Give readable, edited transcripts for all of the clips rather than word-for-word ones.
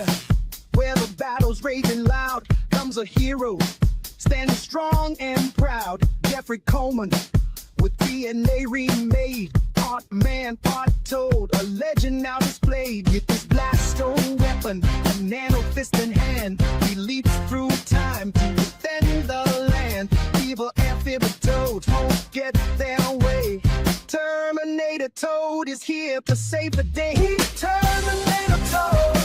here, where the battle's raging loud, comes a hero, standing strong and proud. Jeffrey Coleman, with DNA remade, part man, part toad, a legend now displayed. With his blast stone weapon, a nano fist in hand, he leaps through time to defend the land. Evil amphibious toads won't get their way. Terminator Toad is here to save the day. He's Terminator Toad,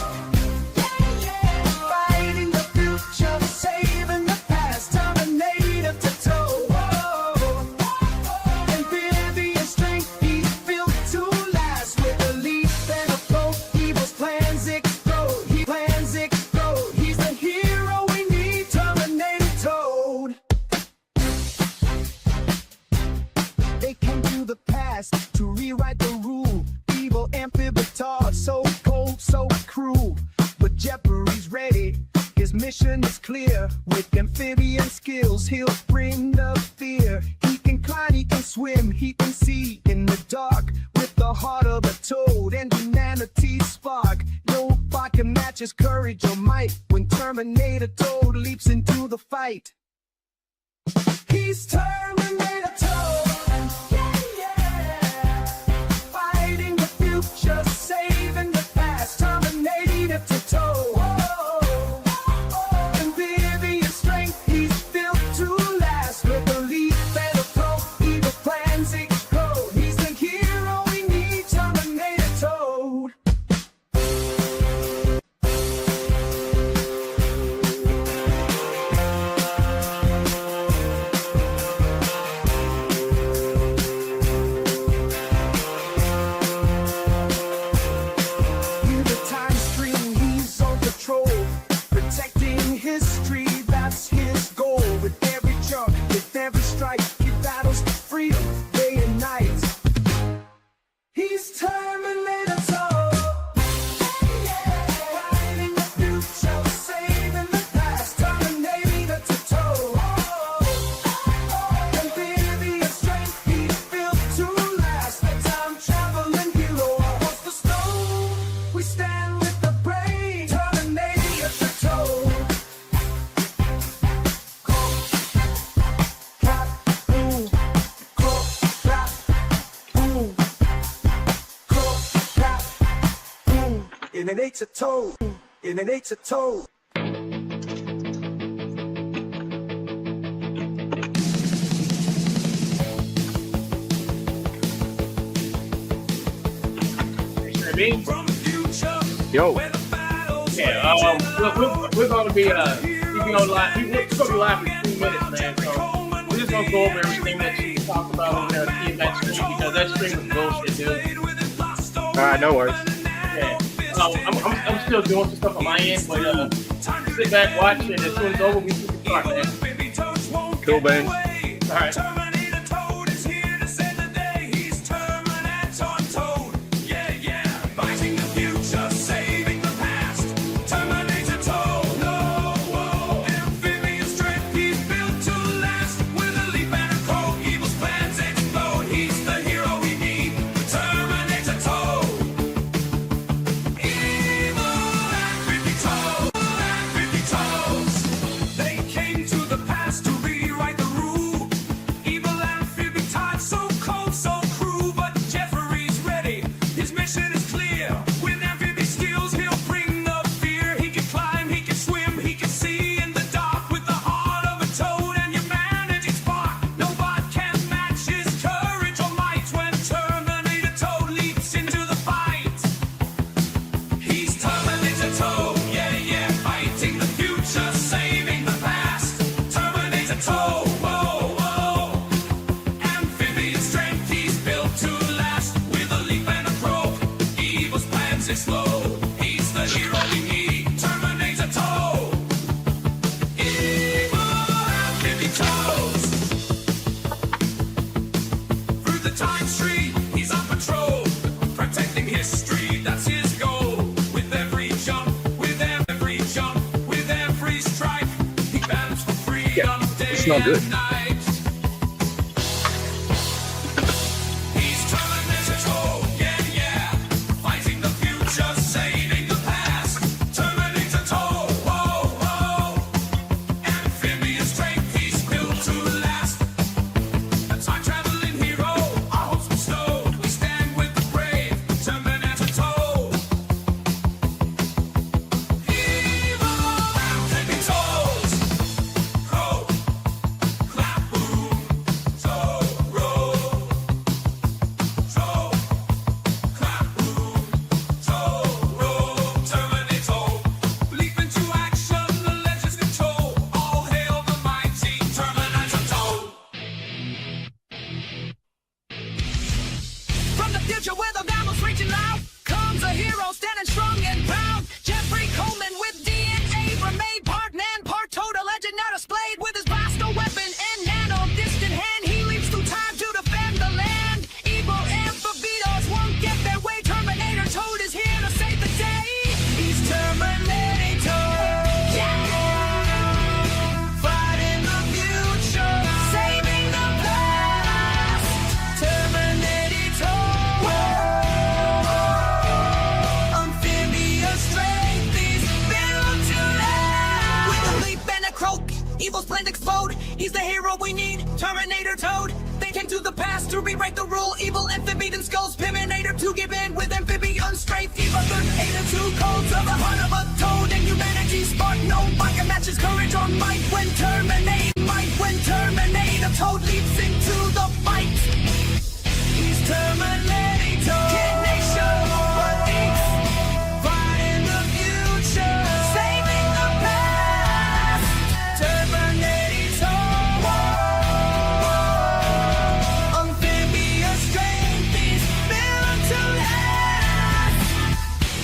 fighting the future, saving the past. Terminator to Toad, amphibious strength, he's built to last. With a leap and a float, evil's plans explode. He plans explode. He's the hero we need, Terminator Toad. They come to the past to rewrite the rule. Evil amphibious, so cold, so cruel. But Jeffrey's ready, his mission is clear. With amphibian skills, he'll bring the fear. He can climb, he can swim, he can see in the dark. With the heart of a toad and humanity's spark, no bot can match his courage or might. When Terminator Toad leaps into the fight, he's Terminator Toad. Fighting the future, saving the past. Terminator to Toad. Amphibious strength, he's built to last. With a leap and a throw, evil plans explode. He's the hero we need, Terminator Toad. Through the time stream, he's on patrol, protecting history, that's his goal. With every jump, with every strike, he battles for freedom, day and night. He's Terminator Toad, fighting the future, saving the past. Terminator to Toad. Amphibious strength, he's built to last. The time-traveling hero, what's the stone? We stand with the brave, Terminator to Toad. Clap, boom, clap, boom, clap, boom. In an 8 to Toad, in an 8 to Toad. From the future, Yo. where the battles Yeah, we're going to be keeping on live. We're going to be live for 2 minutes, man. So we're just going to go over everything that you talked about on that stream, because that stream is bullshit, dude. All right, no worries. Yeah. I'm still doing some stuff on my end, but sit back, watch it. As soon as it's over, we can start, man. Cool, man. All right. Terminator Toad is here to save the day. He's Terminator Toad. Yeah, yeah. Fighting the future, saving the past. Terminator Toad. No, whoa. Amphibious strength, he's built to last. With a leap and a croak, evil's plans explode. He's the hero we need. Terminator Toad. Evil amphibious Toad. Amphibious Toads. They came to the past to rewrite the rule. Evil amphibious Toad, so cold, so cruel. But Jeffrey's ready. His mission is clear. With amphibious skills, he'll bring the fear. He can climb, he can swim, he can see in the dark. With the heart of a toad and humanity's spark, no bot can match his courage or might. When Terminator Toad leaps into the fight, he's Terminator Toad. Yeah, yeah. Fighting the future, saving the past. Terminator Toad. Whoa, whoa. Amphibious strength, he's built to last. With a leap and a croak, evil's plans explode. He's the hero we need. Terminator Toad. Evil amphibious Toads. Through the time stream, he's on patrol, protecting history, that's his goal. With every jump, with every jump, with every strike, he battles for freedom, day it's not good. and night. He's Terminator Toad, yeah, yeah. Fighting the future, saving the past. Terminator He's the hero we need, Terminator Toad. They came to the past to rewrite the rule. Evil amphibian skulls, Piminator to give in with amphibian strength. Evil 82 codes of the heart of a toad. And humanity spark no might can match his courage or might when terminate. Might when terminate. A toad leaps into the fight. He's Terminator. Kid Nation overthinks. Fighting the future. Saving the past. Terminator. Amphibious strength. He's built to last.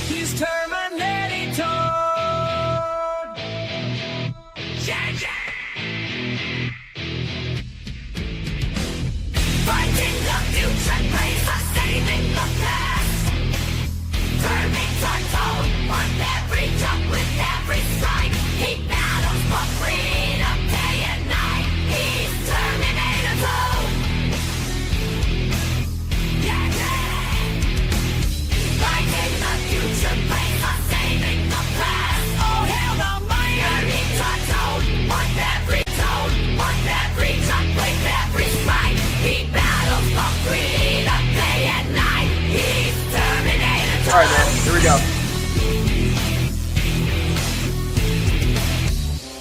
He's Terminator. Yeah, yeah. Fighting the future, place of saving the past. Terminator Toad, on every jump with every strike. He battles for freedom day and night. He's Terminator Toad. Yeah, yeah. Fighting the future, place of saving the past. Oh, hell no, my Terminator Toad, on every toad, on every jump with every strike. He battles for freedom day and night. He's Terminator Toad. All right, man. Here we go.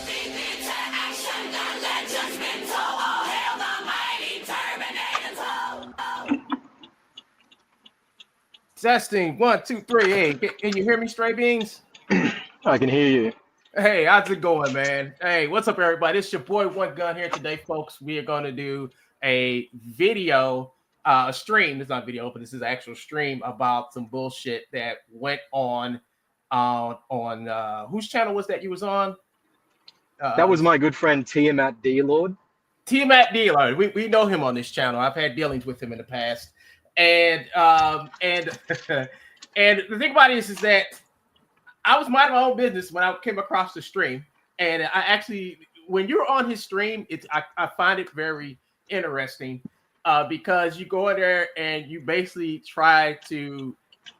Leap into action, the legends mental. All hail the mighty Terminator Toad. Testing 1, 2, 3. Hey, can you hear me, Stray Beans? I can hear you. Hey, how's it going, man? Hey, what's up, everybody? It's your boy One Gun here today, folks. We are going to do a video, a stream. It's not video, but this is an actual stream about some bullshit that went on whose channel was that you was on? That was my good friend Tiamat D-Lord. Tiamat Dealer. We know him on this channel. I've had dealings with him in the past. And and the thing about it is that I was minding my own business when I came across the stream. And I actually, when you're on his stream, I find it very interesting because you go in there and you basically try to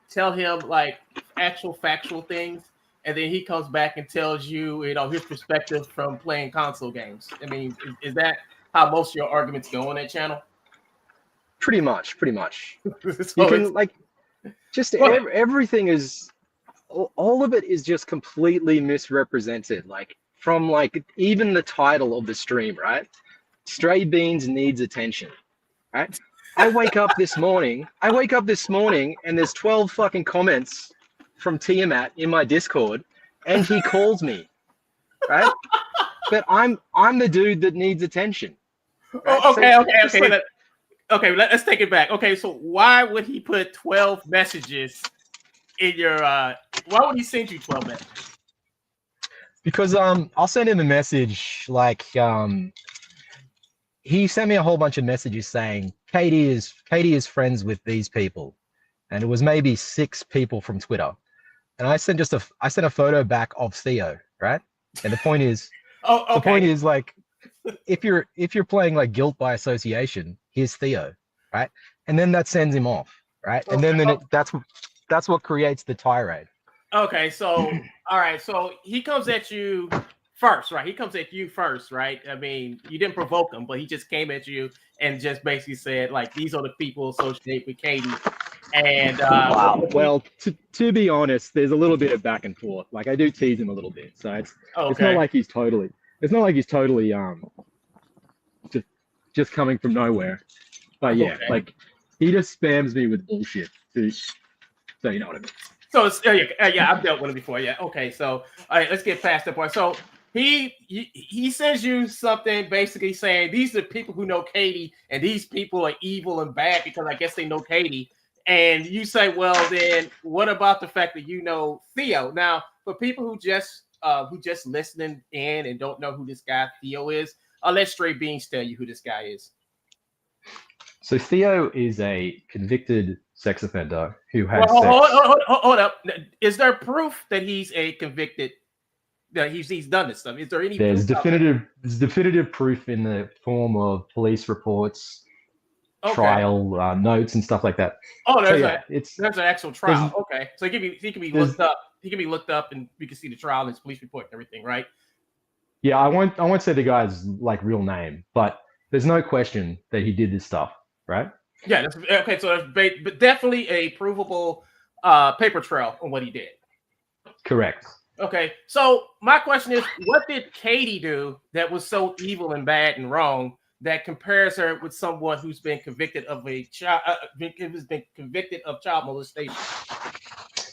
tell him like actual factual things, and then he comes back and tells you, his perspective from playing console games. I mean, is that how most of your arguments go on that channel? Pretty much. So You can everything is, all of it is just completely misrepresented. Like from even the title of the stream, right? Stray Beans needs attention, right? I wake up this morning and there's 12 fucking comments from Tiamat in my Discord, and he calls me, right? But I'm the dude that needs attention. Right? Okay. Let's take it back. Okay, so why would he put 12 messages in your? Why would he send you 12 messages? Because I'll send him a message he sent me a whole bunch of messages saying Katie is friends with these people, and it was maybe 6 people from Twitter, and I sent a photo back of Theo, right? And the point is, the point is if you're playing like guilt by association, here's Theo, right? And then that sends him off, right? And then that's what creates the tirade. Okay, so all right, so he comes at you first, right? He comes at you first, right? I mean, you didn't provoke him, but he just came at you and just basically said, like, these are the people associated with Katie. And wow. Well, to be honest, there's a little bit of back and forth. Like, I do tease him a little bit, so it's not like he's totally just coming from nowhere. But yeah, like he just spams me with bullshit. So you know what I mean. So it's, yeah, I've dealt with it before. Yeah. Okay. So all right, let's get past that point. So he sends you something basically saying these are people who know Katie, and these people are evil and bad because I guess they know Katie. And you say, well, then what about the fact that you know Theo? Now, for people who just listening in and don't know who this guy Theo is, I'll let Stray Beans tell you who this guy is. So Theo is a convicted sex offender who had sex. Hold up. Is there proof that he's a convicted? That he's done this stuff? Is there any? There's definitive proof in the form of police reports, trial notes, and stuff like that. Oh, there's an actual trial. Okay, so he can be looked up. He can be looked up, and we can see the trial and his police report and everything, right? Yeah, I won't say the guy's like real name, but there's no question that he did this stuff, right? Yeah, that's, okay. So that's but definitely a provable paper trail on what he did. Correct. Okay, so my question is, what did Katie do that was so evil and bad and wrong that compares her with someone who's been convicted of a child, who's been convicted of child molestation?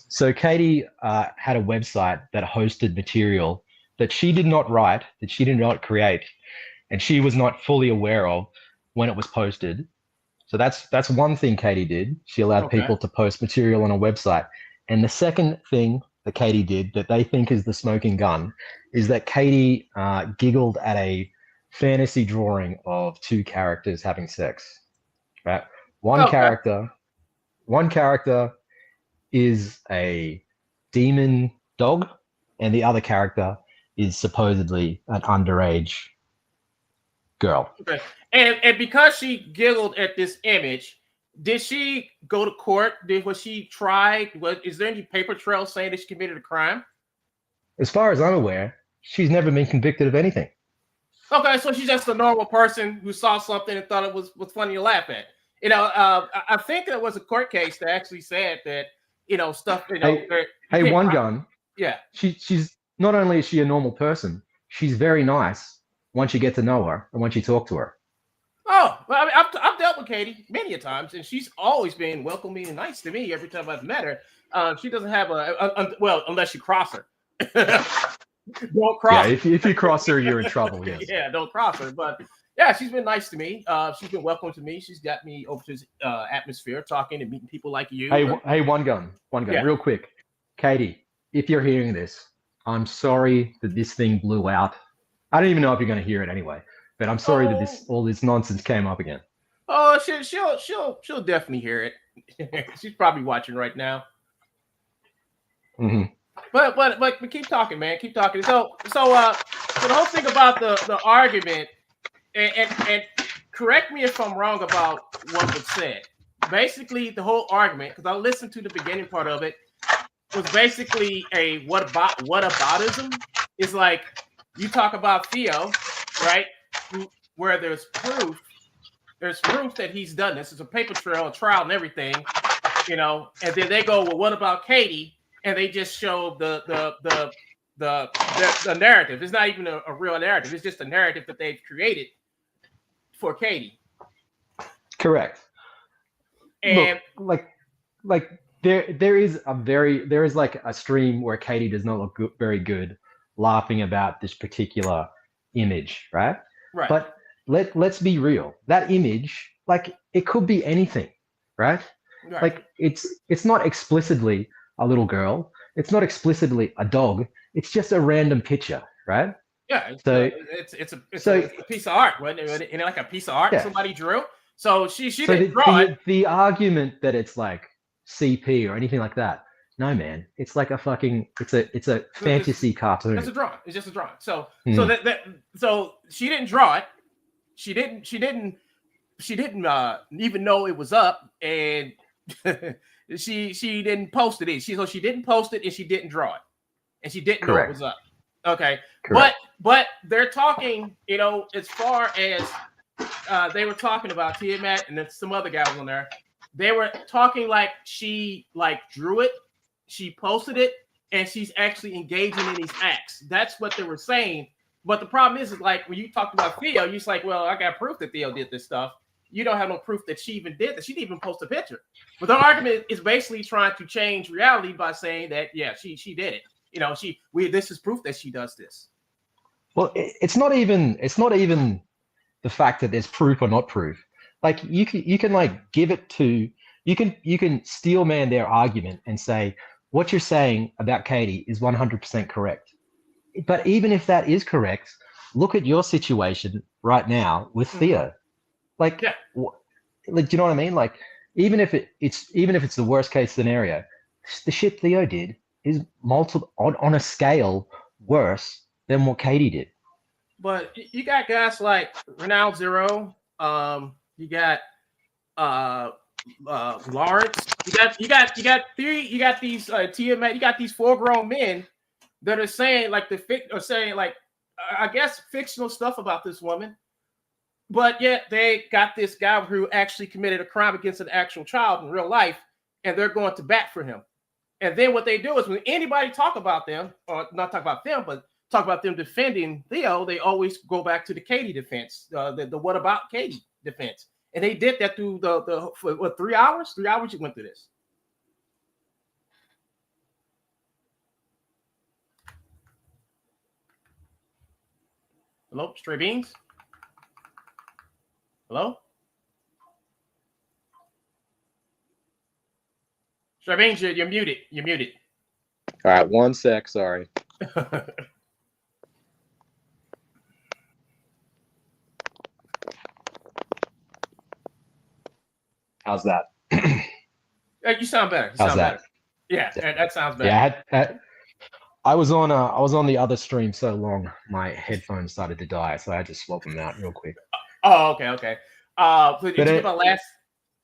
So Katie had a website that hosted material that she did not write, that she did not create, and she was not fully aware of when it was posted. So that's one thing Katie did. She allowed Okay. people to post material on a website. And the second thing that Katie did that they think is the smoking gun is that Katie giggled at a fantasy drawing of two characters having sex. Right? One Okay. one character is a demon dog, and the other character is supposedly an underage girl. Okay. And because she giggled at this image, did she go to court? Was she tried? Is there any paper trail saying that she committed a crime? As far as I'm aware, she's never been convicted of anything. Okay, so she's just a normal person who saw something and thought it was funny to laugh at. You know, I think there was a court case that actually said that, you know, stuff. You know, Hey, One Gun. Yeah. She's not only is she a normal person, she's very nice once you get to know her and once you talk to her. Oh, well, I mean, I've dealt with Katie many a times, and she's always been welcoming and nice to me every time I've met her. She doesn't have well, unless you cross her. Don't cross. Yeah, if you cross her, you're in trouble. Yes. Yeah, don't cross her. But yeah, she's been nice to me. She's been welcome to me. She's got me over to this atmosphere, talking and meeting people like you. Hey, One Gun, Yeah. real quick, Katie, if you're hearing this, I'm sorry that this thing blew out. I don't even know if you're going to hear it anyway, but I'm sorry that all this nonsense came up again. Oh, she'll definitely hear it. She's probably watching right now. Mm-hmm. But keep talking, man. Keep talking. So the whole thing about the argument, and correct me if I'm wrong about what was said. Basically, the whole argument, because I listened to the beginning part of it, was basically a whataboutism. It's like you talk about Theo, right? Where there's proof that he's done this. It's a paper trail, a trial, and everything, you know. And then they go, well, what about Katie? And they just show the narrative. It's not even a real narrative. It's just a narrative that they've created for Katie. Correct. And look, like there is like a stream where Katie does not look very good, laughing about this particular image, right? right. But let's be real. That image, like, it could be anything, right? Like it's not explicitly a little girl. It's not explicitly a dog. It's just a random picture, right? Yeah. It's a piece of art, wasn't it? Like a piece of art somebody drew. So she didn't draw it. The argument that it's like CP or anything like that. No, man. It's like a fucking. It's a fantasy cartoon. It's a drawing. It's just a drawing. So so she didn't draw it. She didn't even know it was up, and she didn't post it. So she didn't post it, and she didn't draw it, and she didn't know it was up. Okay. Correct. But they're talking, you know, as far as they were talking about Tiamat and then some other guys on there. They were talking like she drew it, she posted it, and she's actually engaging in these acts. That's what they were saying. But the problem is like when you talked about Theo, you're just like, well, I got proof that Theo did this stuff. You don't have no proof that she even did that. She didn't even post a picture. But the argument is basically trying to change reality by saying that, yeah, she did it. You know, this is proof that she does this. Well, it's not even the fact that there's proof or not proof. Like you can like give it to you can steel man their argument and say what you're saying about Katie is 100% correct. But even if that is correct, look at your situation right now with Theo. Like, yeah. Like, do you know what I mean? Like, even if it's the worst case scenario, the shit Theo did is multiple on a scale worse than what Katie did. But you got guys like Renowned Zero. You got Lawrence. You got these Tiamat. You got these 4 grown men that are saying like I guess, fictional stuff about this woman. But yet they got this guy who actually committed a crime against an actual child in real life, and they're going to bat for him. And then what they do is when anybody talk about them, or not talk about them, but talk about them defending Theo, they always go back to the Katie defense, the what about Katie defense. And they did that through for, what, 3 hours? 3 hours you went through this. Hello, Stray Beans? Hello? Stray Beans, you're muted. You're muted. All right, one sec. Sorry. How's that? You sound better. How's that? Yeah, that sounds better. Yeah, I was on the other stream so long, my headphones started to die, so I had to swap them out real quick. Oh, okay. So did you give a last?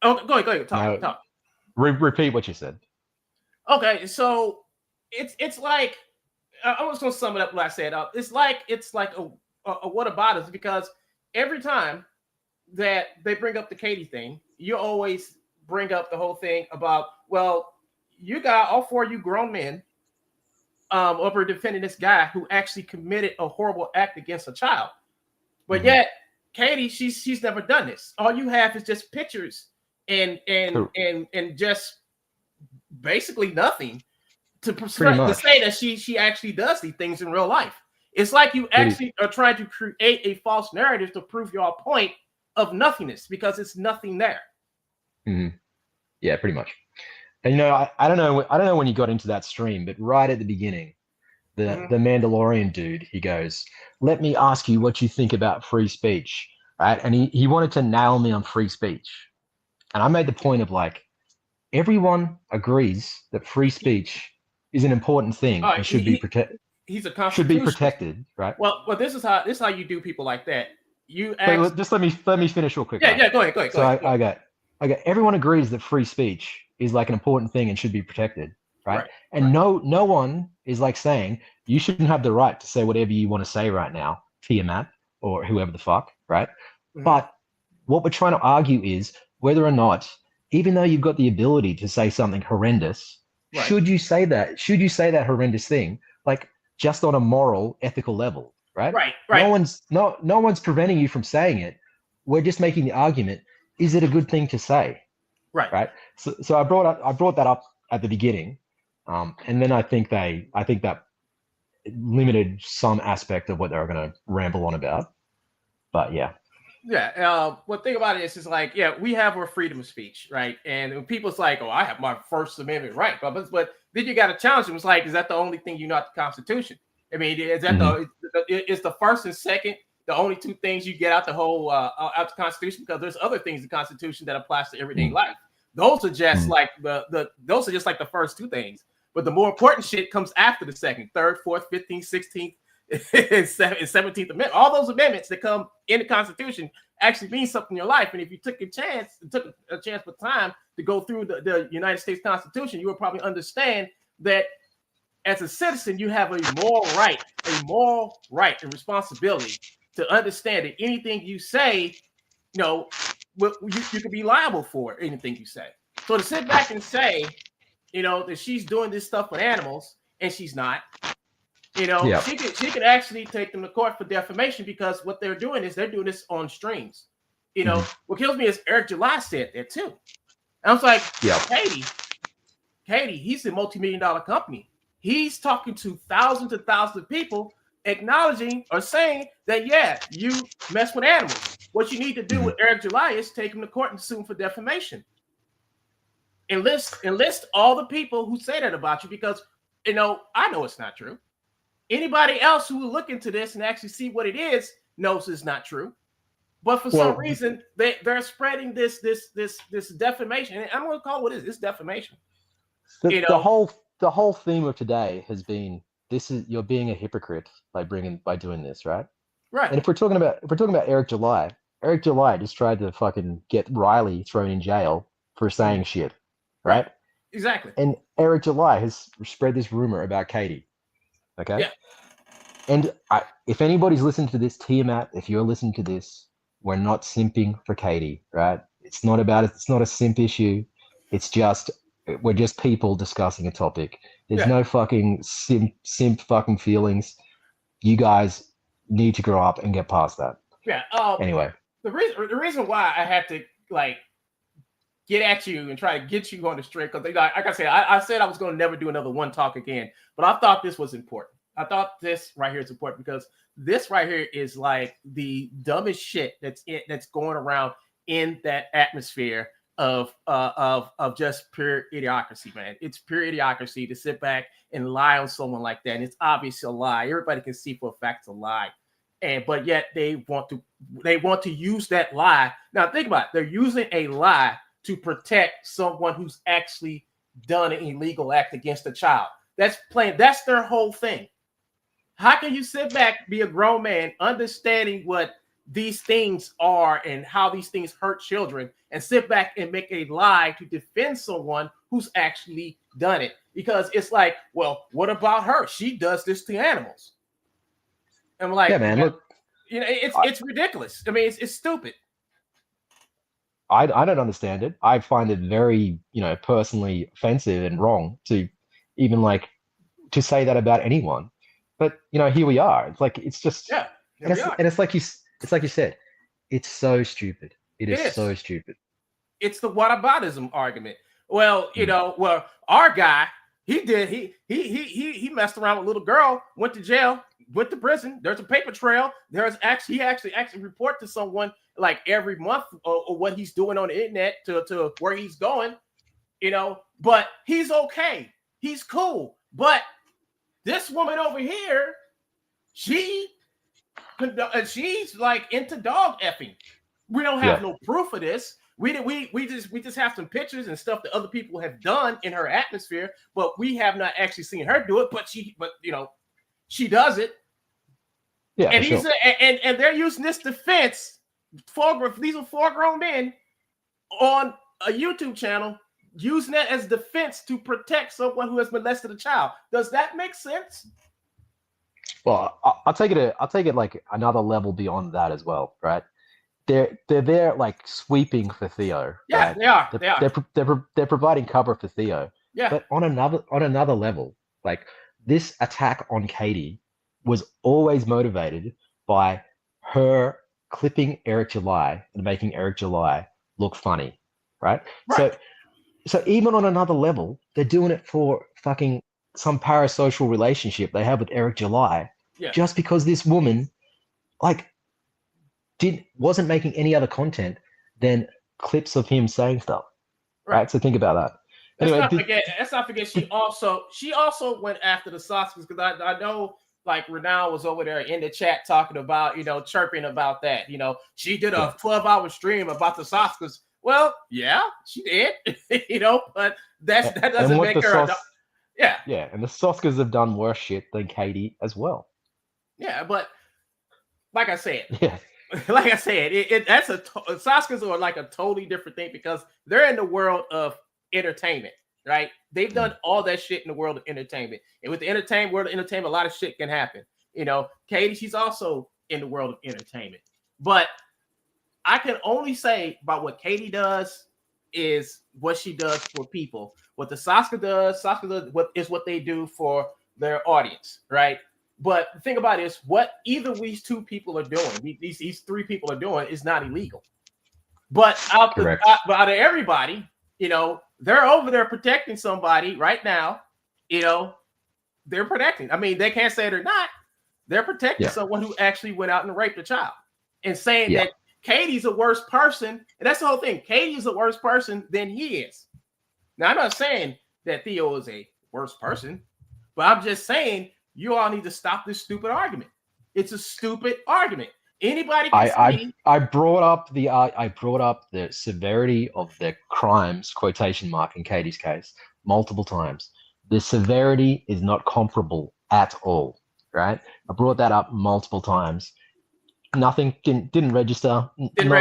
Oh, go ahead. Talk. Repeat what you said. Okay, so it's like I was gonna sum it up what I said. It's like a what about us, because every time that they bring up the Katie thing, you always bring up the whole thing about, well, you got all four of you grown men over defending this guy who actually committed a horrible act against a child, but yet Katie, she's never done this. All you have is just pictures and just basically nothing to say that she actually does these things in real life. It's like you actually are trying to create a false narrative to prove your point of nothingness, because it's nothing there. Yeah, pretty much. And I don't know when you got into that stream, but right at the beginning, the Mandalorian dude, he goes, "Let me ask you what you think about free speech," right? And he wanted to nail me on free speech, and I made the point of like, everyone agrees that free speech is an important thing and should be protected. He's a should be protected, right? Well, this is how you do people like that. Just let me finish real quick. Yeah, right? Go ahead. So I got everyone agrees that free speech is like an important thing and should be protected, right? And no one is like saying you shouldn't have the right to say whatever you want to say right now, Tiamat or whoever the fuck, right? But what we're trying to argue is whether or not, even though you've got the ability to say something horrendous, should you say that? Should you say that horrendous thing, like just on a moral, ethical level, right? Right. No one's preventing you from saying it. We're just making the argument: is it a good thing to say? Right. So I brought that up at the beginning, and then I think that limited some aspect of what they were going to ramble on about. But yeah. Yeah. One thing about it is like, yeah, we have our freedom of speech, right? And when people's like, "Oh, I have my First Amendment right," but then you got to challenge them. It's like, is that the only thing you know at the Constitution? I mean, is that is the first and second the only two things you get out the whole out the Constitution? Because there's other things in the Constitution that applies to everyday life. Those are just like those are just like the first two things. But the more important shit comes after the second, third, fourth, 15th, 16th, and 17th Amendment. All those amendments that come in the Constitution actually mean something in your life. And if you took a chance with time to go through the United States Constitution, you would probably understand that as a citizen, you have a moral right and responsibility to understand that anything you say, you could be liable for anything you say. So to sit back and say, that she's doing this stuff with animals and she's not, she could actually take them to court for defamation, because what they're doing is they're doing this on streams. What kills me is Eric July said that too. And I was like, Katie, he's a multi-million-dollar company. He's talking to thousands and thousands of people, acknowledging or saying that, yeah, you mess with animals. What you need to do with Eric July is take him to court and sue him for defamation. Enlist all the people who say that about you, because I know it's not true. Anybody else who will look into this and actually see what it is knows it's not true. But for some reason, they're spreading this defamation. And I'm going to call it what it is. It's defamation. The whole theme of today has been, you're being a hypocrite by doing this, right? Right. And if we're talking about Eric July just tried to fucking get Riley thrown in jail for saying shit, right? Exactly. And Eric July has spread this rumor about Katie. Okay. Yeah. And if anybody's listening to this, Tiamat, if you're listening to this, we're not simping for Katie, right? It's not about it. It's not a simp issue. It's just we're just people discussing a topic. There's Yeah. no fucking simp fucking feelings. You guys need to grow up and get past that. Yeah. Anyway, The reason why I had to like get at you and try to get you on the straight, because like I said, I said I was going to never do another one talk again, but I thought this was important. I thought this right here is important because this right here is like the dumbest shit that's going around in that atmosphere of just pure idiocracy, man. It's pure idiocracy to sit back and lie on someone like that. And it's obviously a lie. Everybody can see for a fact it's a lie. But yet they want to use that lie. Now think about it. They're using a lie to protect someone who's actually done an illegal act against a child. That's their whole thing. How can you sit back, be a grown man, understanding what these things are and how these things hurt children, and sit back and make a lie to defend someone who's actually done it? Because it's like, well, what about her? She does this to animals. And I'm like, yeah, man, look, it's ridiculous. I mean, it's stupid. I don't understand it. I find it very, personally offensive and wrong to even to say that about anyone. But here we are. It's like it's just Yeah, and it's like you said, it's so stupid. It is so stupid. It's the whataboutism argument. Well, well, our guy, he messed around with a little girl, went to jail, went to prison. There's a paper trail. He actually report to someone like every month or what he's doing on the internet to where he's going, but he's okay. He's cool. But this woman over here, she's like into dog effing. We don't have no proof of this. We just have some pictures and stuff that other people have done in her atmosphere, but we have not actually seen her do it. But she does it. Yeah, and and they're using this defense. These are 4 grown men on a YouTube channel using that as defense to protect someone who has molested a child. Does that make sense? Well, I'll take it like another level beyond that as well, right? They're there like sweeping for Theo. Yeah, right? they are. They're providing cover for Theo. Yeah. But on another level, like this attack on Katie was always motivated by her clipping Eric July and making Eric July look funny, right? So even on another level, they're doing it for fucking some parasocial relationship they have with Eric July, just because this woman, wasn't making any other content than clips of him saying stuff, right? So think about that. Anyway, let's not forget. She also went after the Oscars, because I know like Renal was over there in the chat talking about chirping about that. She did a 12-hour stream about the Oscars. Well, yeah, she did. But that doesn't make her. Yeah, and the Oscars have done worse shit than Katie as well. Yeah, but like I said, Oscars are like a totally different thing because they're in the world of entertainment, right? They've done all that shit in the world of entertainment, and with the world of entertainment, a lot of shit can happen. Katie, she's also in the world of entertainment, but I can only say about what Katie does is what she does for people. What the Saskia does what they do for their audience, right? But the thing about it is, what either of these 2 people are doing, these 3 people are doing, is not illegal. But out of everybody, they're over there protecting somebody right now. They're protecting. I mean, they can't say they're not. They're protecting someone who actually went out and raped a child, and saying that Katie's a worse person. And that's the whole thing. Katie's a worse person than he is. Now, I'm not saying that Theo is a worse person, but I'm just saying you all need to stop this stupid argument. It's a stupid argument. Anybody can see. I brought up the severity of the crimes, quotation mark, in Katie's case multiple times. The severity is not comparable at all, right? I brought that up multiple times. Nothing didn't register. It didn't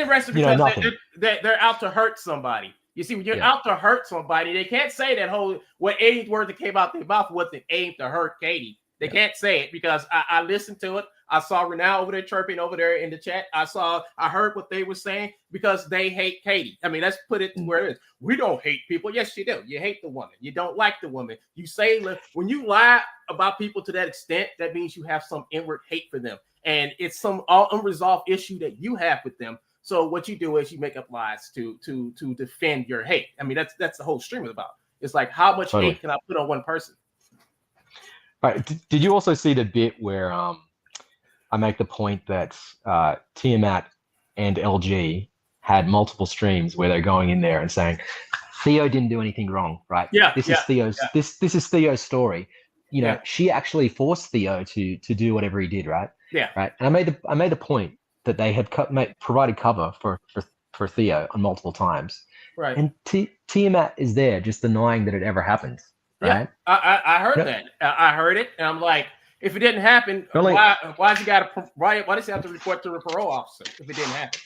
register because they're out to hurt somebody. You see, when you're out to hurt somebody, they can't say that whole what any word that came out their mouth wasn't aimed to hurt Katie. They can't say it because I listened to it. I saw Renal over there chirping over there in the chat. I heard what they were saying because they hate Katie. I mean, let's put it to where it is. We don't hate people. Yes, you do. You hate the woman. You don't like the woman. You say when you lie about people to that extent, that means you have some inward hate for them. And it's some unresolved issue that you have with them. So what you do is you make up lies to defend your hate. I mean, that's the whole stream is about. It's like, how much hate can I put on one person? All right. Did you also see the bit where I make the point that Tiamat and LG had multiple streams where they're going in there and saying Theo didn't do anything wrong, right? Yeah. This is Theo's this is Theo's story. You know, she actually forced Theo to do whatever he did, right? Yeah. Right. And I made the point that they had provided cover for Theo on multiple times. Right. And Tiamat is there just denying that it ever happened. Right? Yeah, I heard that. I heard it, and I'm like, if it didn't happen, why does he does he have to report to a parole officer if it didn't happen?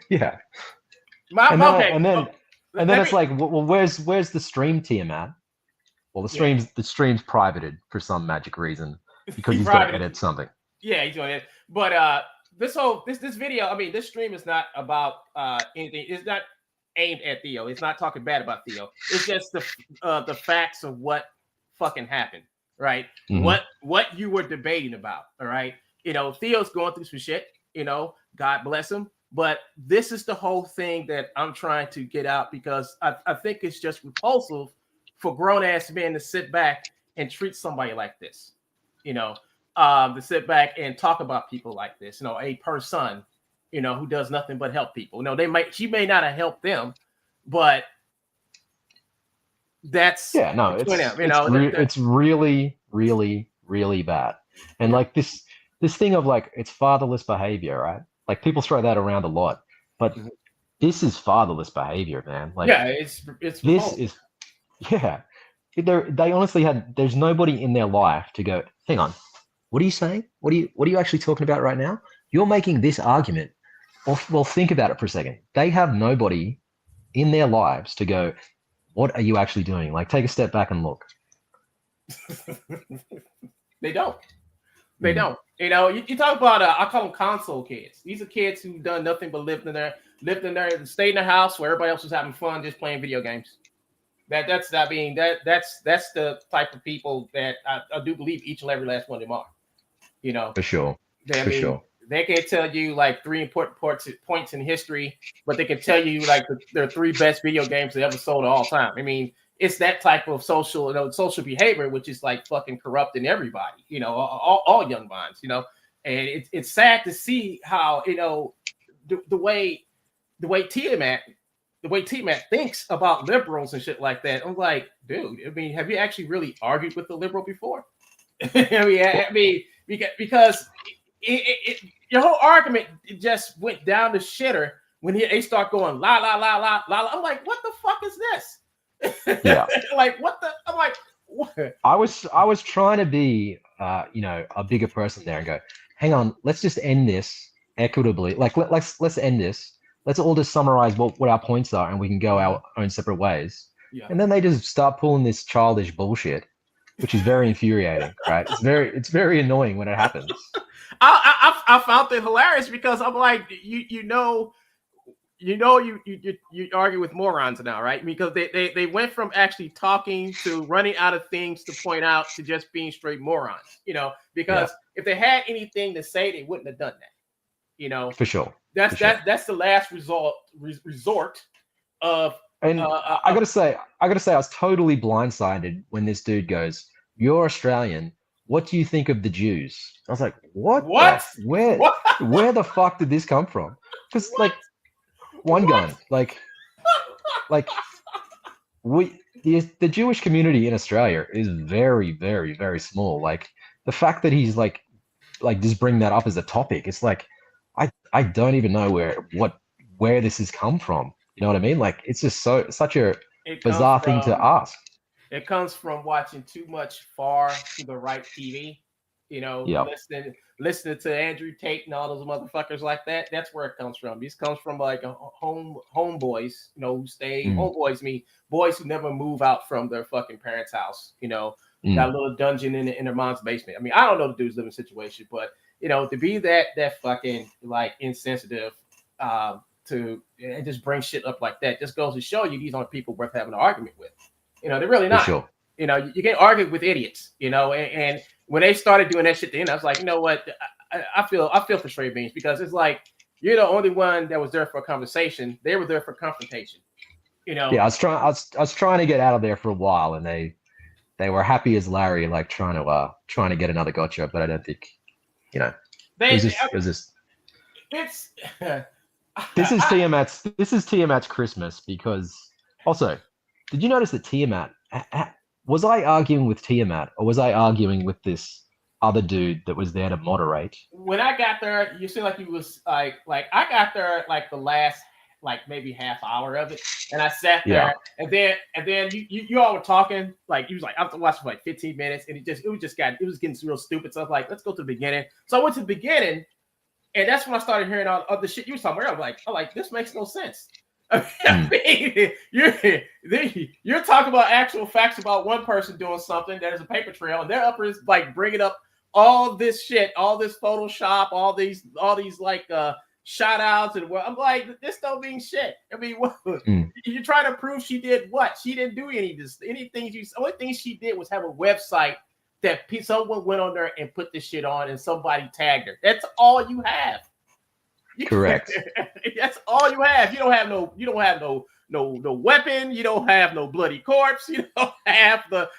Yeah. And then it's like, well, where's the stream, Tiamat? Well, the stream's privated for some magic reason because he's got to edit something. Yeah, he's doing it. But this video, I mean, this stream is not about anything. It's not aimed at Theo. It's not talking bad about Theo. It's just the facts of what fucking happened, right? Mm-hmm. What you were debating about, all right? You know, Theo's going through some shit, you know, God bless him. But this is the whole thing that I'm trying to get out because I think it's just repulsive for grown-ass men to sit back and treat somebody like this, you know, to sit back and talk about people like this, you know, a person, you know, who does nothing but help people. You know, she may not have helped them, but that's it's really, really, really bad. And like this thing of like it's fatherless behavior, right? Like people throw that around a lot, but this is fatherless behavior, man. Like it's this is they honestly there's nobody in their life to go, hang on, what are you saying? What are you actually talking about right now? You're making this argument. Well, think about it for a second. They have nobody in their lives to go, what are you actually doing? Like, take a step back and look. They don't. They don't. You know, you talk about, I call them console kids. These are kids who've done nothing but lived in there, stayed in their house where everybody else was having fun, just playing video games. That's the type of people that I do believe each and every last one of them are. You know, for sure. Sure. They can tell you like 3 important points in history, but they can tell you like their 3 best video games they ever sold of all time. I mean, it's that type of social behavior, which is like fucking corrupting everybody, you know, all young minds, you know. And it's sad to see how, you know, the way Tiamat thinks about liberals and shit like that. I'm like, dude, I mean, have you actually really argued with the liberal before? I mean, because your whole argument just went down the shitter when they start going la la la la la. I'm like, what the fuck is this? Yeah. Like what the? I'm like, what? I was trying to be, you know, a bigger person there and go, hang on, let's just end this equitably. Like let's end this. Let's all just summarize what our points are, and we can go our own separate ways. Yeah. And then they just start pulling this childish bullshit, which is very infuriating, right? It's very annoying when it happens. I found it hilarious because I'm like, you argue with morons now, right? Because they went from actually talking to running out of things to point out to just being straight morons, you know, because if they had anything to say, they wouldn't have done that, you know. For sure. That's the last resort of. And I gotta say, I was totally blindsided when this dude goes, "You're Australian. What do you think of the Jews?" I was like, "What? Where the fuck did this come from?" Because like, one gun, like the Jewish community in Australia is very, very, very small. Like the fact that he's like just bring that up as a topic, it's like I don't even know where this has come from. You know what I mean? Like it's just such a bizarre thing to ask. It comes from watching too much far to the right TV, you know, listening to Andrew Tate and all those motherfuckers like that. That's where it comes from. This comes from like homeboys, you know, who stay homeboys mean boys who never move out from their fucking parents' house, you know, got a little dungeon in their mom's basement. I mean, I don't know the dude's living situation, but to be that fucking like insensitive, to and just bring shit up like that just goes to show you these aren't people worth having an argument with. They're really not. Sure. You can't argue with idiots. And when they started doing that shit, then I was like, you know what? I feel for Stray Beans, because it's like you're the only one that was there for a conversation. They were there for confrontation. Yeah, I was trying to get out of there for a while, and they were happy as Larry, like trying to get another gotcha, but I don't think, it was just it's this is Tiamat's Christmas, because also, did you notice that Tiamat, was I arguing with Tiamat, or was I arguing with this other dude that was there to moderate? When I got there, you seemed like you was like I got there like the last maybe half hour of it, and I sat there, and then you all were talking, like you was like I was watching for like 15 minutes, and it was getting real stupid. So I was like, let's go to the beginning. So I went to the beginning, and that's when I started hearing all of the shit you were talking about. I'm like, this makes no sense. I mean, you're talking about actual facts about one person doing something that is a paper trail, and their upper is like bringing up all this shit, all this Photoshop, all these like shout outs, and I'm like, this don't mean shit. I mean, what you're trying to prove she did what? She didn't do any of this. Anything only thing she did was have a website that someone went on there and put this shit on, and somebody tagged her. That's all you have. Correct. That's all you have. You don't have no weapon. You don't have no bloody corpse. You don't have the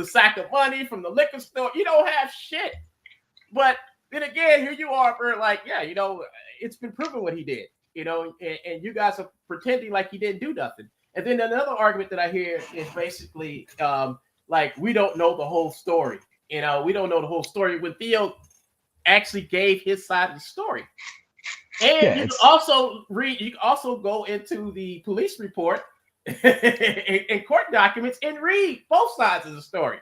sack of money from the liquor store. You don't have shit. But then again, here you are, for like, it's been proven what he did. And you guys are pretending like he didn't do nothing. And then another argument that I hear is basically like, we don't know the whole story. We don't know the whole story, when Theo actually gave his side of the story. And you can also go into the police report and court documents and read both sides of the story.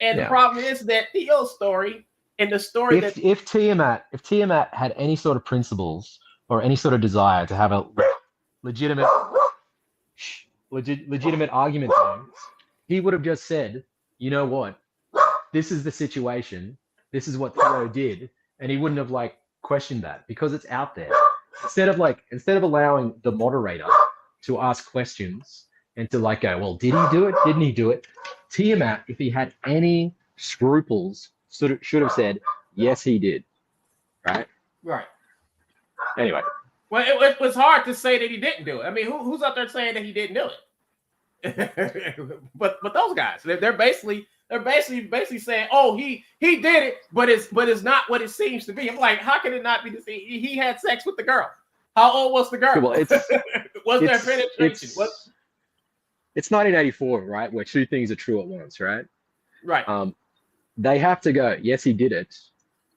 And the problem is that Theo's story and the story if Tiamat had any sort of principles or any sort of desire to have a legitimate argument, he would have just said, you know what, this is the situation, this is what Theo did, and he wouldn't have like questioned that, because it's out there. Instead of allowing the moderator to ask questions and to like go, well, did he do it? Didn't he do it? Tiamat, if he had any scruples, should have said, yes, he did. Right. Anyway. Well, it was hard to say that he didn't do it. I mean, who's out there saying that he didn't do it? but those guys, they're basically saying, oh, he did it, but it's not what it seems to be. I'm like, how can it not be the same? He had sex with the girl. How old was the girl? Well, was there penetration? It's 1984, right? Where two things are true at once, right? Right. They have to go, yes, he did it,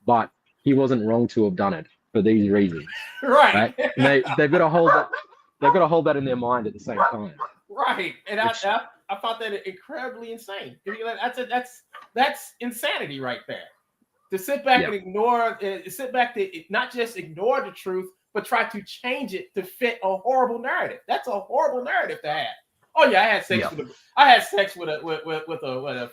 but he wasn't wrong to have done it for these reasons. Right. And they've got to hold that. They've got to hold that in their mind at the same time. Right. And I found that incredibly insane. That's insanity right there. To sit back and ignore, to not just ignore the truth, but try to change it to fit a horrible narrative. That's a horrible narrative to have. Oh yeah, I had sex with a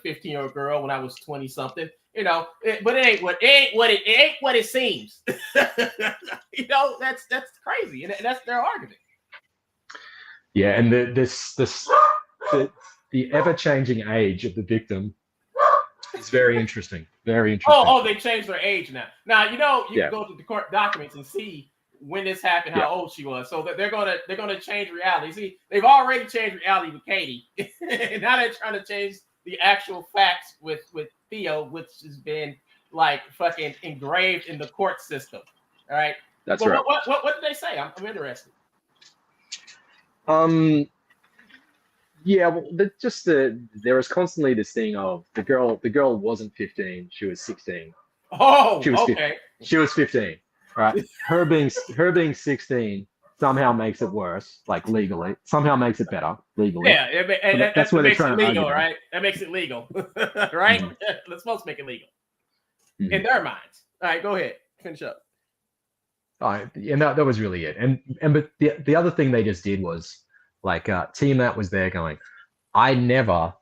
15-year-old girl when I was 20 something. But it ain't what it seems. That's crazy, and that's their argument. Yeah, and the ever-changing age of the victim is very interesting. Very interesting. Oh, they changed their age now. Now you can go to the court documents and see when this happened, how old she was. So they're gonna change reality. See, they've already changed reality with Katie. And now they're trying to change the actual facts with Theo, which has been like fucking engraved in the court system. All right. That's right. What did they say? I'm interested. Yeah, well, there was constantly this thing of the girl wasn't 15, she was 16. Oh, she was okay. She was 15, right? Her being 16 somehow makes it worse, like legally. Somehow makes it better legally. Yeah, and that's what they're makes trying it to legal, argue. right? That makes it legal, right? Mm-hmm. Let's supposed to make it legal Mm-hmm. in their minds. All right, go ahead, finish up. And that was really it. But the other thing they just did was like Tiamat was there going, I never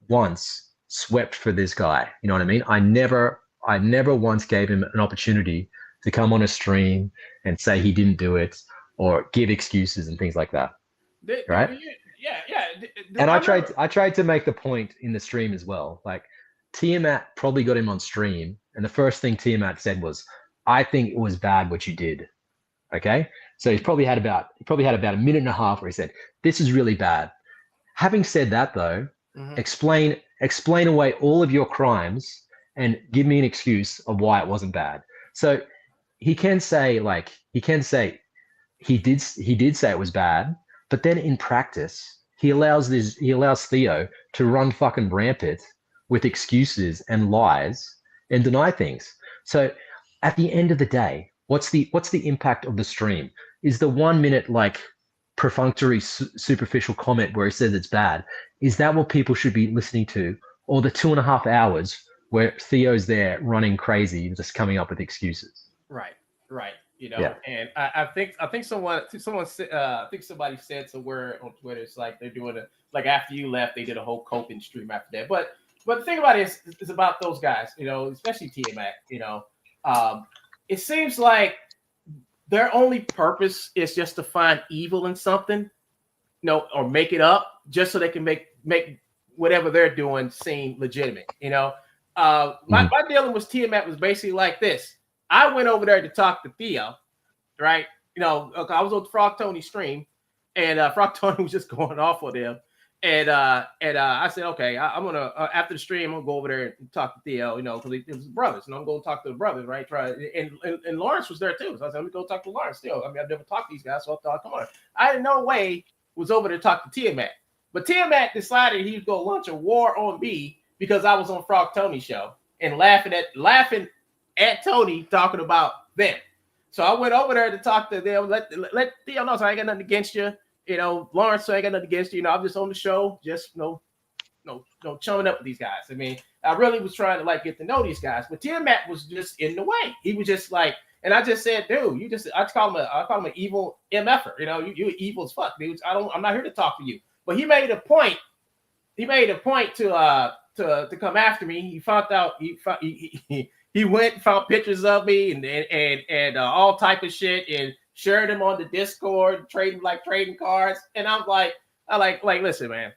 once swept for this guy. You know what I mean? I never once gave him an opportunity to come on a stream and say he didn't do it or give excuses and things like that. Right? Yeah. And I tried to make the point in the stream as well. Like Tiamat probably got him on stream, and the first thing Tiamat said was, "I think it was bad what you did." Okay, so he probably had about a minute and a half where he said, "This is really bad." Having said that, though, explain away all of your crimes and give me an excuse of why it wasn't bad. So he can say he did say it was bad, but then in practice he allows Theo to run fucking rampant with excuses and lies and deny things. So at the end of the day, what's the impact of the stream? Is the 1 minute like perfunctory superficial comment where he says it's bad, is that what people should be listening to, or the 2.5 hours where Theo's there running crazy, just coming up with excuses? Right. And I think somebody said somewhere on Twitter, it's like they're doing like after you left, they did a whole coping stream after that. But the thing about it is about those guys, especially Tiamat, it seems like their only purpose is just to find evil in something, or make it up just so they can make whatever they're doing seem legitimate. My dealing with Tiamat was basically like this. I went over there to talk to Theo, right? I was on Frog Tony stream, and Frog Tony was just going off on him. And I said, okay, I'm gonna after the stream, I'm gonna go over there and talk to Theo, because it was brothers, and I'm gonna talk to the brothers, right? And Lawrence was there too, so I said, let me go talk to Lawrence still. I mean, I've never talked to these guys, so I thought, come on. I in no way was over to talk to Tiamat, but Tiamat decided he was gonna launch a war on me because I was on Frog Tony's show and laughing at Tony talking about them. So I went over there to talk to them, let Theo know, so I ain't got nothing against you. Lawrence, so I ain't got nothing against you. I'm just on the show, just chumming up with these guys. I mean, I really was trying to get to know these guys, but Tiamat was just in the way. He was just like, and I just said, dude, I call him an evil MFer. You evil as fuck, dude. I'm not here to talk to you. But he made a point. He made a point to come after me. He found out he went and found pictures of me and all type of shit and shared them on the Discord, trading cards. And I'm like, listen, man,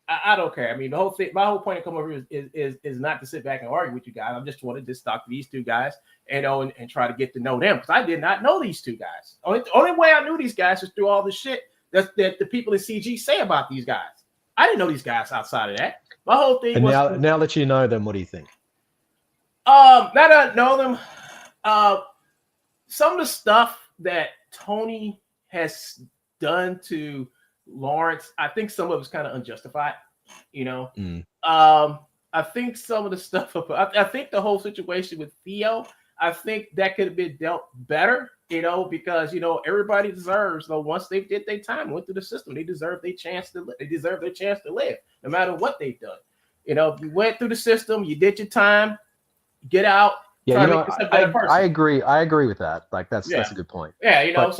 I don't care. I mean, my whole point of coming over here is not to sit back and argue with you guys. I'm just wanting to talk to these two guys and try to get to know them, because I did not know these two guys. Only way I knew these guys was through all the shit that the people in CG say about these guys. I didn't know these guys outside of that. My whole thing and was now that you know them, what do you think? Now that I know them, some of the stuff that Tony has done to Lawrence, I think some of it's kind of unjustified. I think some of the stuff, I think the whole situation with Theo, I think that could have been dealt better, because everybody deserves, once they did their time, went through the system, they deserve their chance to live. They deserve their chance to live, no matter what they've done. If you went through the system, you did your time, get out. Yeah, I agree with that. That's a good point. Yeah, go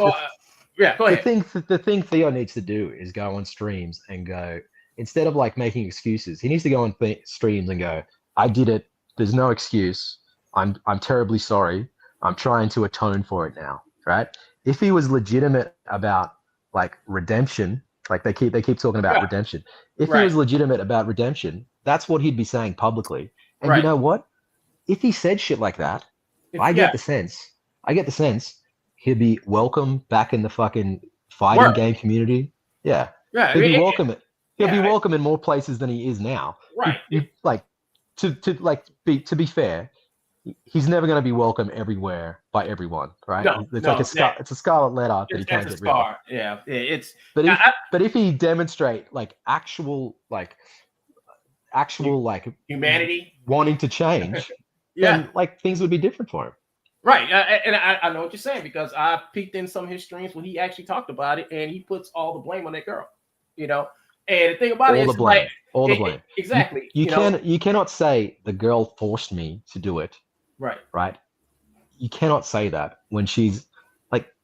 ahead. The thing Theo needs to do is go on streams and go, instead of making excuses, he needs to go on streams and go, I did it. There's no excuse. I'm terribly sorry. I'm trying to atone for it now. Right? If he was legitimate about redemption, they keep talking about redemption. If he was legitimate about redemption, that's what he'd be saying publicly. And you know what? If he said shit like that, I get the sense he'd be welcome back in the fucking fighting game community. Yeah. Yeah. He'd be welcome. He'll be welcome in more places than he is now. Right. To be fair, he's never going to be welcome everywhere by everyone, right? No, it's a scarlet letter that he can't get rid of. Yeah. It's but if he demonstrate actual humanity wanting to change, then things would be different for him. Right. And I know what you're saying, because I peeked in some of his streams when he actually talked about it, and he puts all the blame on that girl, And the thing about it is all the blame. Exactly. You cannot say the girl forced me to do it. Right. Right. You cannot say that when she's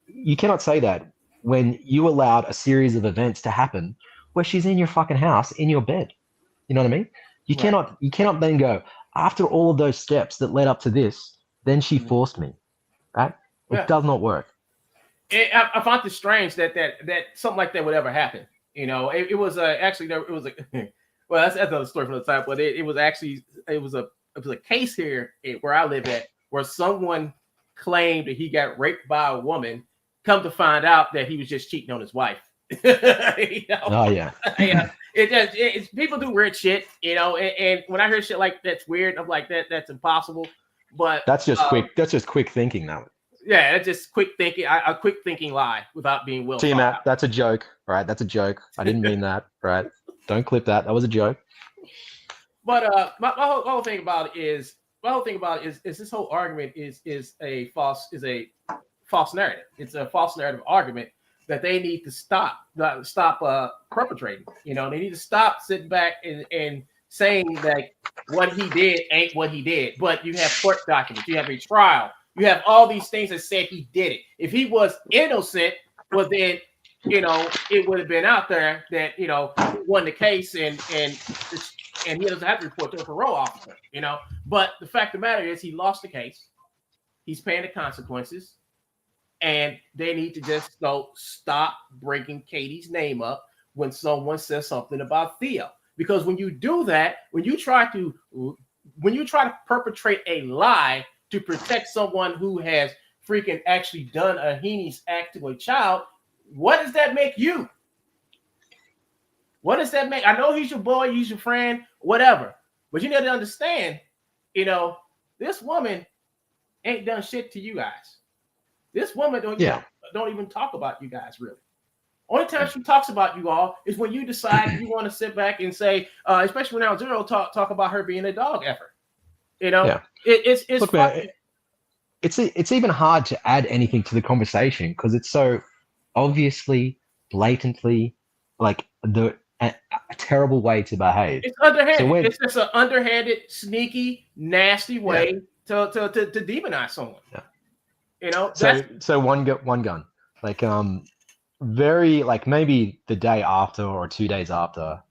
you cannot say that when you allowed a series of events to happen where she's in your fucking house, in your bed. You know what I mean? You Right. cannot then go, after all of those steps that led up to this, then she forced me. Right? It Yeah. does not work. I found it strange that something like that would ever happen. It was actually it was a well, that's another story from the time, but it was actually it was a case here where I live at where someone claimed that he got raped by a woman. Come to find out that he was just cheating on his wife. Oh yeah. Yeah, people do weird shit, and when I hear shit like that's weird, I'm like that's impossible. But That's just quick thinking now. yeah, that's just quick thinking. A quick thinking lie without being well See, thought Matt, out. that's a joke, right? That's a joke. I didn't mean that, right? Don't clip that. That was a joke. But my whole thing about it is this whole argument is a false narrative. It's a false narrative argument that they need to stop perpetrating. They need to stop sitting back and saying that what he did ain't what he did. But you have court documents, you have a trial, you have all these things that said he did it. If he was innocent, well then, it would have been out there that he won the case and he doesn't have to report to a parole officer. But the fact of the matter is he lost the case. He's paying the consequences. And they need to just stop bringing Katie's name up when someone says something about Theo. Because when you do that, when you try to perpetrate a lie to protect someone who has freaking actually done a heinous act to a child, what does that make you? What does that make? I know he's your boy, he's your friend, whatever. But you need to understand, this woman ain't done shit to you guys. This woman don't even talk about you guys, really. Only time she talks about you all is when you decide you want to sit back and say, especially when now Zero talk about her being a dog effort. It's Look, man, it's even hard to add anything to the conversation because it's so obviously, blatantly, like a terrible way to behave. It's underhanded. So it's just an underhanded, sneaky, nasty way to demonize someone. Yeah. So one gun. Like very like maybe the day after or 2 days after,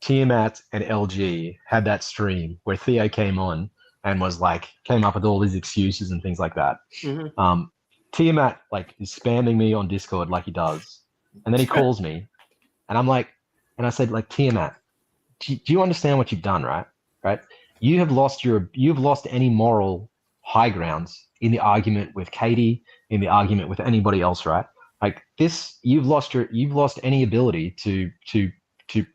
Tiamat and LG had that stream where Theo came on and was like came up with all these excuses and things like that. Mm-hmm. Tiamat like is spamming me on Discord like he does, and then he calls me, and I'm like, and I said like Tiamat, do you understand what you've done, right? Right? You've lost any moral high grounds in the argument with Katie, in the argument with anybody else, right? Like this, you've lost any ability to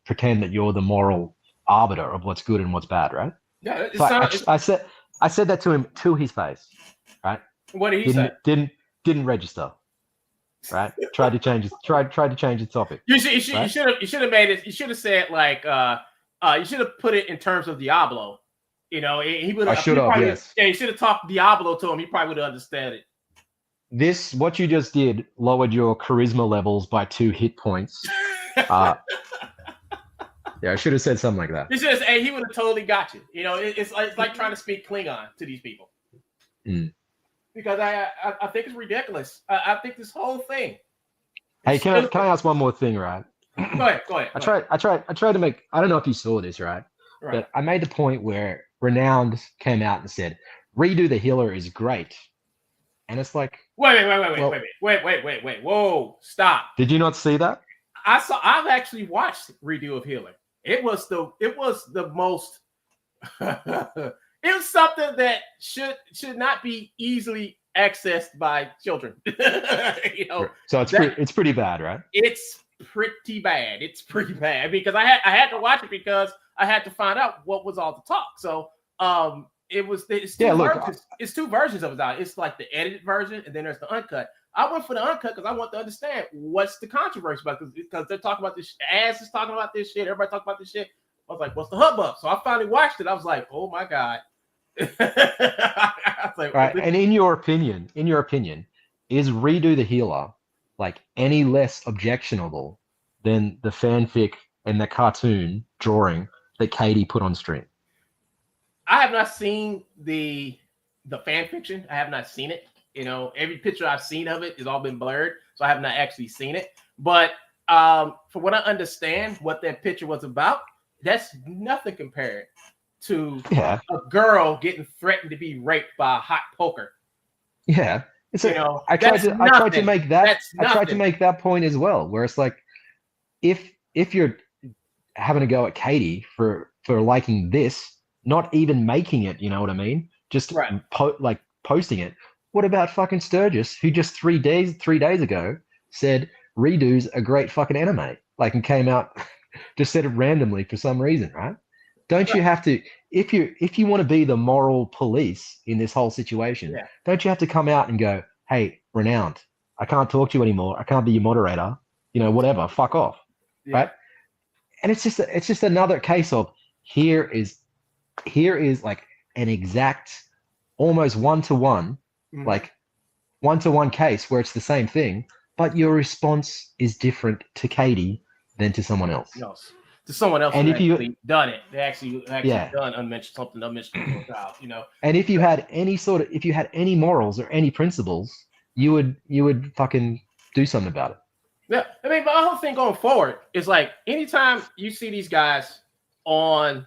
pretend that you're the moral arbiter of what's good and what's bad, right? Yeah, I said that to him to his face, right? What did he say? Didn't register, right? Tried to change the topic. You should have made it. You should have said like you should have put it in terms of Diablo. He would. I should have. Yes. Yeah, you should have talked Diablo to him. He probably would have understood it. What you just did lowered your charisma levels by 2 hit points. Yeah, I should have said something like that. You should have said, hey, he would have totally got you. It's like trying to speak Klingon to these people. Mm. Because I think it's ridiculous. I think this whole thing. Hey, can I ask one more thing, right? Go ahead. I tried to make. I don't know if you saw this, right? But I made the point where Renowned came out and said, "Redo the Healer is great," and it's like, wait. Whoa, stop. Did you not see that? I've actually watched Redo of Healer. It was the most. It was something that should not be easily accessed by children. So it's pretty bad, right? It's pretty bad. It's pretty bad because I had to watch it because I had to find out what was all the talk. So it's two versions of it out. It's like the edited version and then there's the uncut. I went for the uncut because I want to understand what's the controversy about because they're talking about this. Ass is talking about this shit. Everybody talking about this shit. I was like, what's the hubbub? So I finally watched it. I was like, oh my god. Like, right. And in your opinion, is Redo the Healer like any less objectionable than the fanfic and the cartoon drawing that Katie put on stream? I have not seen the fan fiction. I have not seen it. Every picture I've seen of it has all been blurred, so I have not actually seen it. But from what I understand, what that picture was about, it was the most. It was something that should not be easily accessed by children. I That's nothing compared to Yeah, a girl getting threatened to be raped by a hot poker. yeah. It's You know, I tried that's to nothing. make that That's I tried to nothing. make that point as well, where it's like if you're having a go at Katie for liking this, not even making it, you know what I mean? Just Right. posting it. What about fucking Sturgis, who just 3 days ago said Redo's a great fucking anime, like, and came out just said it randomly for some reason, right? Don't you Right. have to, if you want to be the moral police in this whole situation, Yeah. don't you have to come out and go, hey, Renowned, I can't talk to you anymore. I can't be your moderator. You know, whatever. Fuck off. Yeah. Right? And it's just another case of here is like an exact, almost one-to-one, Mhm. like one-to-one case where it's the same thing, but your response is different to Katie than to someone else. No, to someone else And who if you, actually done it. They actually yeah, done something unmentioned to a child. You know. and if you had any morals or any principles, you would fucking do something about it. Yeah, I mean, but the whole thing going forward is like anytime you see these guys on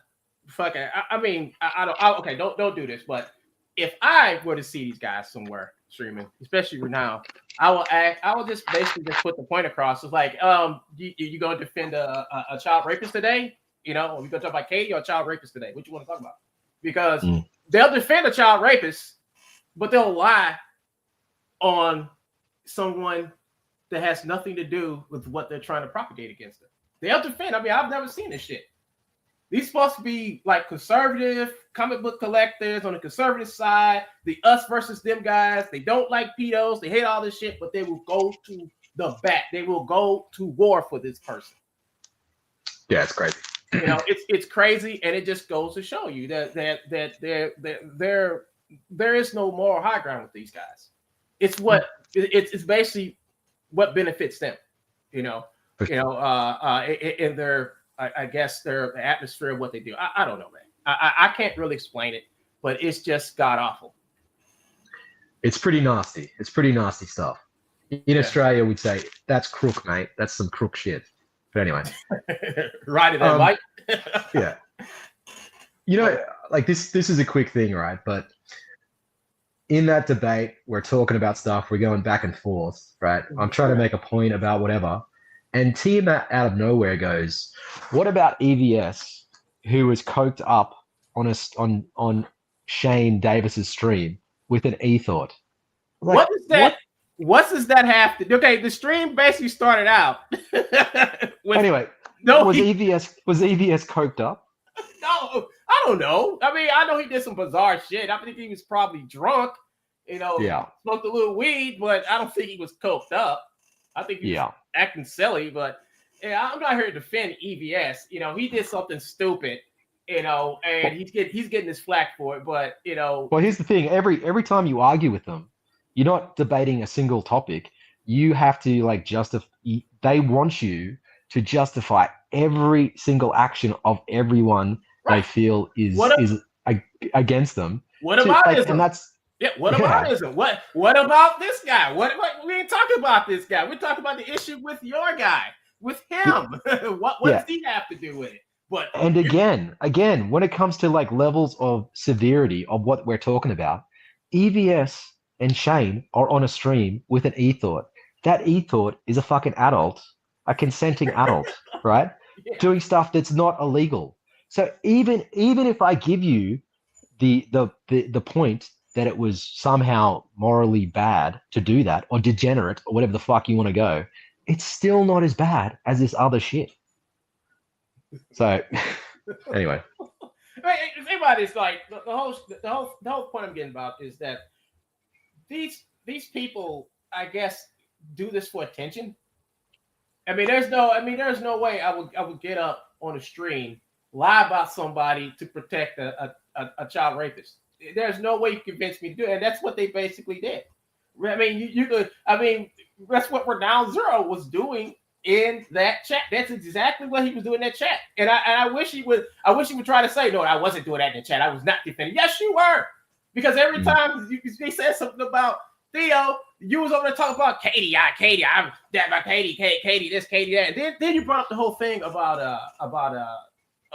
fucking, I don't, okay, don't do this, but if I were to see these guys somewhere streaming, especially now, I will just basically just put the point across. It's like, you going to defend a child rapist today? You know, we gonna talk about Katie or a child rapist today? What you want to talk about? Because they'll defend a child rapist, but they'll lie on someone that has nothing to do with what they're trying to propagate against them. They'll defend. I mean, I've never seen this shit. These supposed to be like conservative comic book collectors on the conservative side, the us versus them guys. They don't like pedos. They hate all this shit, but they will go to the bat. They will go to war for this person. Yeah, it's crazy. You know, it's crazy, and it just goes to show you that there is no moral high ground with these guys. It's basically what benefits them, in their, I guess, their atmosphere of what they do. I don't know, man. I can't really explain it, but it's just god awful. It's pretty nasty. It's pretty nasty stuff. In Australia, we'd say that's crook, mate. That's some crook shit. But anyway, right there, Mike. Yeah. You know, like this is a quick thing, right? But in that debate, we're talking about stuff, we're going back and forth, right? I'm trying to make a point about whatever. And Tiamat out of nowhere goes, what about EVS, who was coked up on Shane Davis's stream with an e-thought? Like, what is that? What does that have to do? Okay, the stream basically started out. Anyway, was EVS coked up? No, I don't know. I mean, I know he did some bizarre shit. I think he was probably drunk, smoked a little weed, but I don't think he was coked up. I think he was acting silly, but I'm not here to defend EVS. He did something stupid, and he's getting his flack for it, but Well, here's the thing. Every time you argue with them, you're not debating a single topic. You have to justify. They want you to justify every single action of everyone they feel is against them. What about ism? And that's What about ism? What about this guy? We ain't talking about this guy. We're talking about the issue with your guy, with him. What does he have to do with it? And again, when it comes to levels of severity of what we're talking about, EVS and Shane are on a stream with an e-thought. That e-thought is a fucking adult, a consenting adult, right? Yeah. Doing stuff that's not illegal. So even if I give you the point that it was somehow morally bad to do that, or degenerate, or whatever the fuck you want to go, it's still not as bad as this other shit. So anyway. Think about it, it's like the whole point I'm getting about is that these people, I guess, do this for attention. There's no way I would get up on a stream, lie about somebody to protect a child rapist. There's no way you can convince me to do it, and that's what they basically did. You could. That's what Renowned Zero was doing in that chat. That's exactly what he was doing in that chat. And I wish he would. I wish he would try to say, no, I wasn't doing that in the chat. I was not defending. Yes, you were, because every time they said something about Theo, you was over there talking about Katie, I'm that by Katie, this, Katie, that. And then you brought up the whole thing about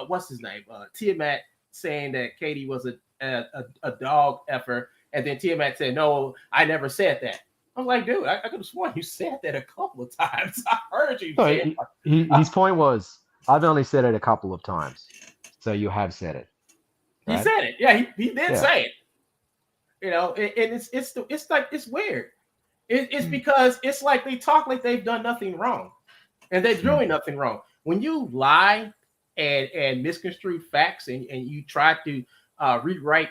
what's his name? Tiamat saying that Katie was a dog effer, and then Tiamat said, "No, I never said that." I'm like, dude, I could have sworn you said that a couple of times. I heard you No, say his point was, I've only said it a couple of times, so you have said it. He Right? said it. Yeah, he did Yeah. say it. You know, and it's like it's weird. It's because it's like they talk like they've done nothing wrong, and they're doing nothing wrong. When you lie and misconstrue facts, and you try to rewrite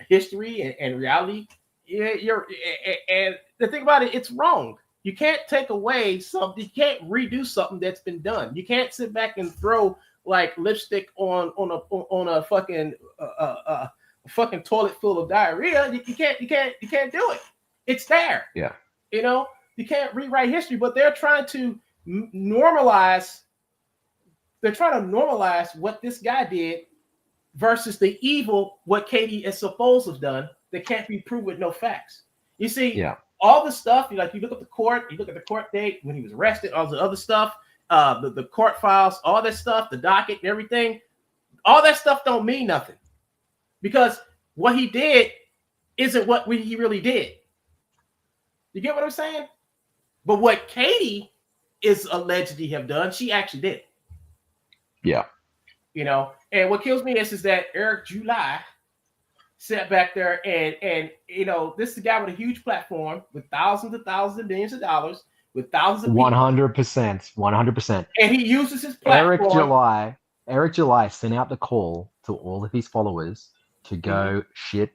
history and reality, you're and the thing about it, it's wrong. You can't take away something. You can't redo something that's been done. You can't sit back and throw like lipstick on a fucking fucking toilet full of diarrhea. You can't do it. It's there. Yeah. You know, you can't rewrite history, but they're trying to normalize. They're trying to normalize what this guy did versus the evil what Katie is supposed to have done that can't be proved with no facts. You see, all the stuff, you look at the court, you look at the court date when he was arrested, all the other stuff, the court files, all that stuff, the docket and everything, all that stuff don't mean nothing because what he did isn't what he really did. You get what I'm saying? But what Katie is alleged to have done, she actually did. Yeah. You know, and what kills me is that Eric July sat back there and you know, this is a guy with a huge platform with thousands of millions of dollars, with thousands of 100%. And he uses his platform. Eric July sent out the call to all of his followers to go shit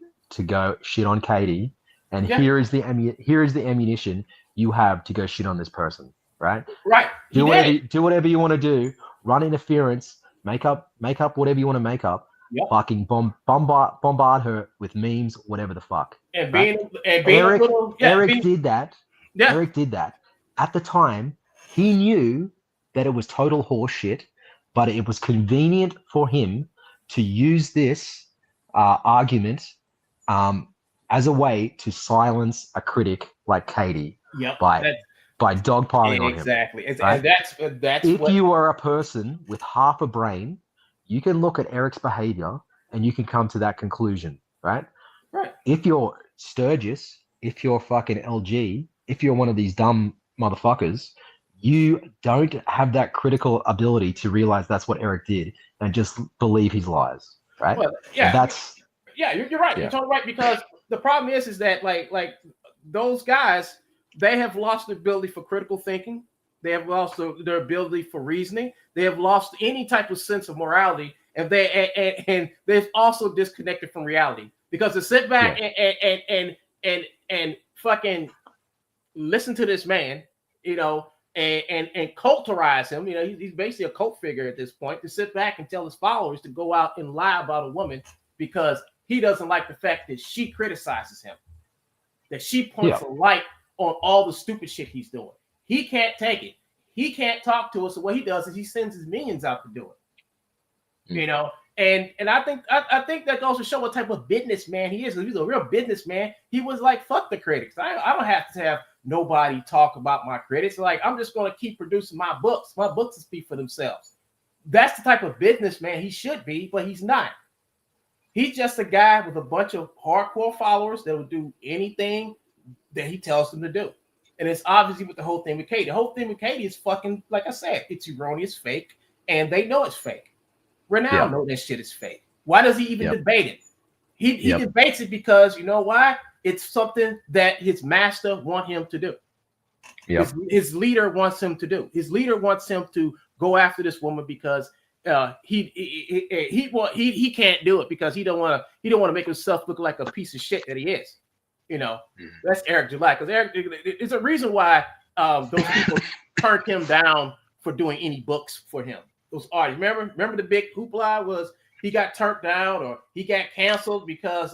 on Katie. And here is the ammunition you have to go shit on this person, right? Right. Do whatever you want to do. Run interference. Make up whatever you want to make up. Yep. Fucking bombard her with memes, whatever the fuck. And right? Eric did that. Yeah. Eric did that. At the time, he knew that it was total horseshit, but it was convenient for him to use this argument as a way to silence a critic like Katie by dogpiling on him. Exactly. Right? And that's if you are a person with half a brain, you can look at Eric's behavior and you can come to that conclusion, right? Right. If you're Sturgis, if you're fucking LG, if you're one of these dumb motherfuckers, you don't have that critical ability to realize that's what Eric did and just believe his lies, right? Well, yeah, you're right. Yeah. You're totally right because the problem is that like those guys, they have lost the ability for critical thinking. They have lost their ability for reasoning. They have lost any type of sense of morality, and they've also disconnected from reality. Because to sit back and fucking listen to this man, you know, and culturize him, you know, he's basically a cult figure at this point. To sit back and tell his followers to go out and lie about a woman because he doesn't like the fact that she criticizes him, that she points a light on all the stupid shit he's doing. He can't take it. He can't talk to us. So what he does is he sends his minions out to do it. You know, and I think that goes to show what type of businessman he is. If he's a real businessman, he was like, fuck the critics. I don't have to have nobody talk about my critics. Like, I'm just going to keep producing my books. My books will speak for themselves. That's the type of businessman he should be, but he's not. He's just a guy with a bunch of hardcore followers that will do anything that he tells them to do. And it's obviously with the whole thing with Katie. The whole thing with Katie is fucking, like I said, it's erroneous, fake, and they know it's fake. Renown know that shit is fake. Why does he even debate it? He debates it because, you know why? It's something that his master want him to do. His leader wants him to do. His leader wants him to go after this woman because he can't do it because he don't want to make himself look like a piece of shit that he is. You know, that's Eric July, because Eric, it's a reason why those people turned him down for doing any books for him. Those artists, remember the big hoopla was he got turned down or he got canceled because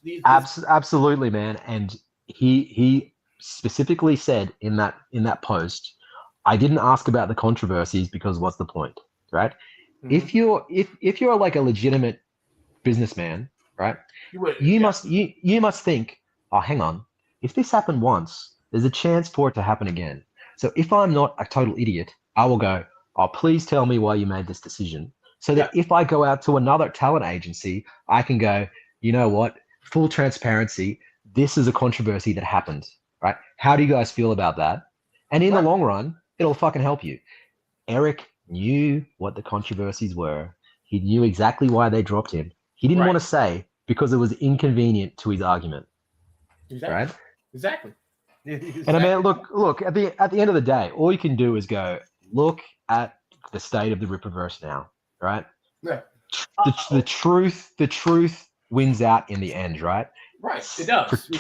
these absolutely, man. And he specifically said in that post, I didn't ask about the controversies because what's the point, right? Mm-hmm. If you're like a legitimate businessman, right? You must think, oh, hang on. If this happened once, there's a chance for it to happen again. So if I'm not a total idiot, I will go, oh, please tell me why you made this decision so that if I go out to another talent agency, I can go, you know what, full transparency, this is a controversy that happened, right? How do you guys feel about that? And in the long run, it'll fucking help you. Eric knew what the controversies were. He knew exactly why they dropped him. He didn't want to say because it was inconvenient to his argument. Exactly. Right? Exactly. And I mean, look. At the end of the day, all you can do is go look at the state of the Rippaverse now, right? Yeah. The truth wins out in the end, right? Right. It does.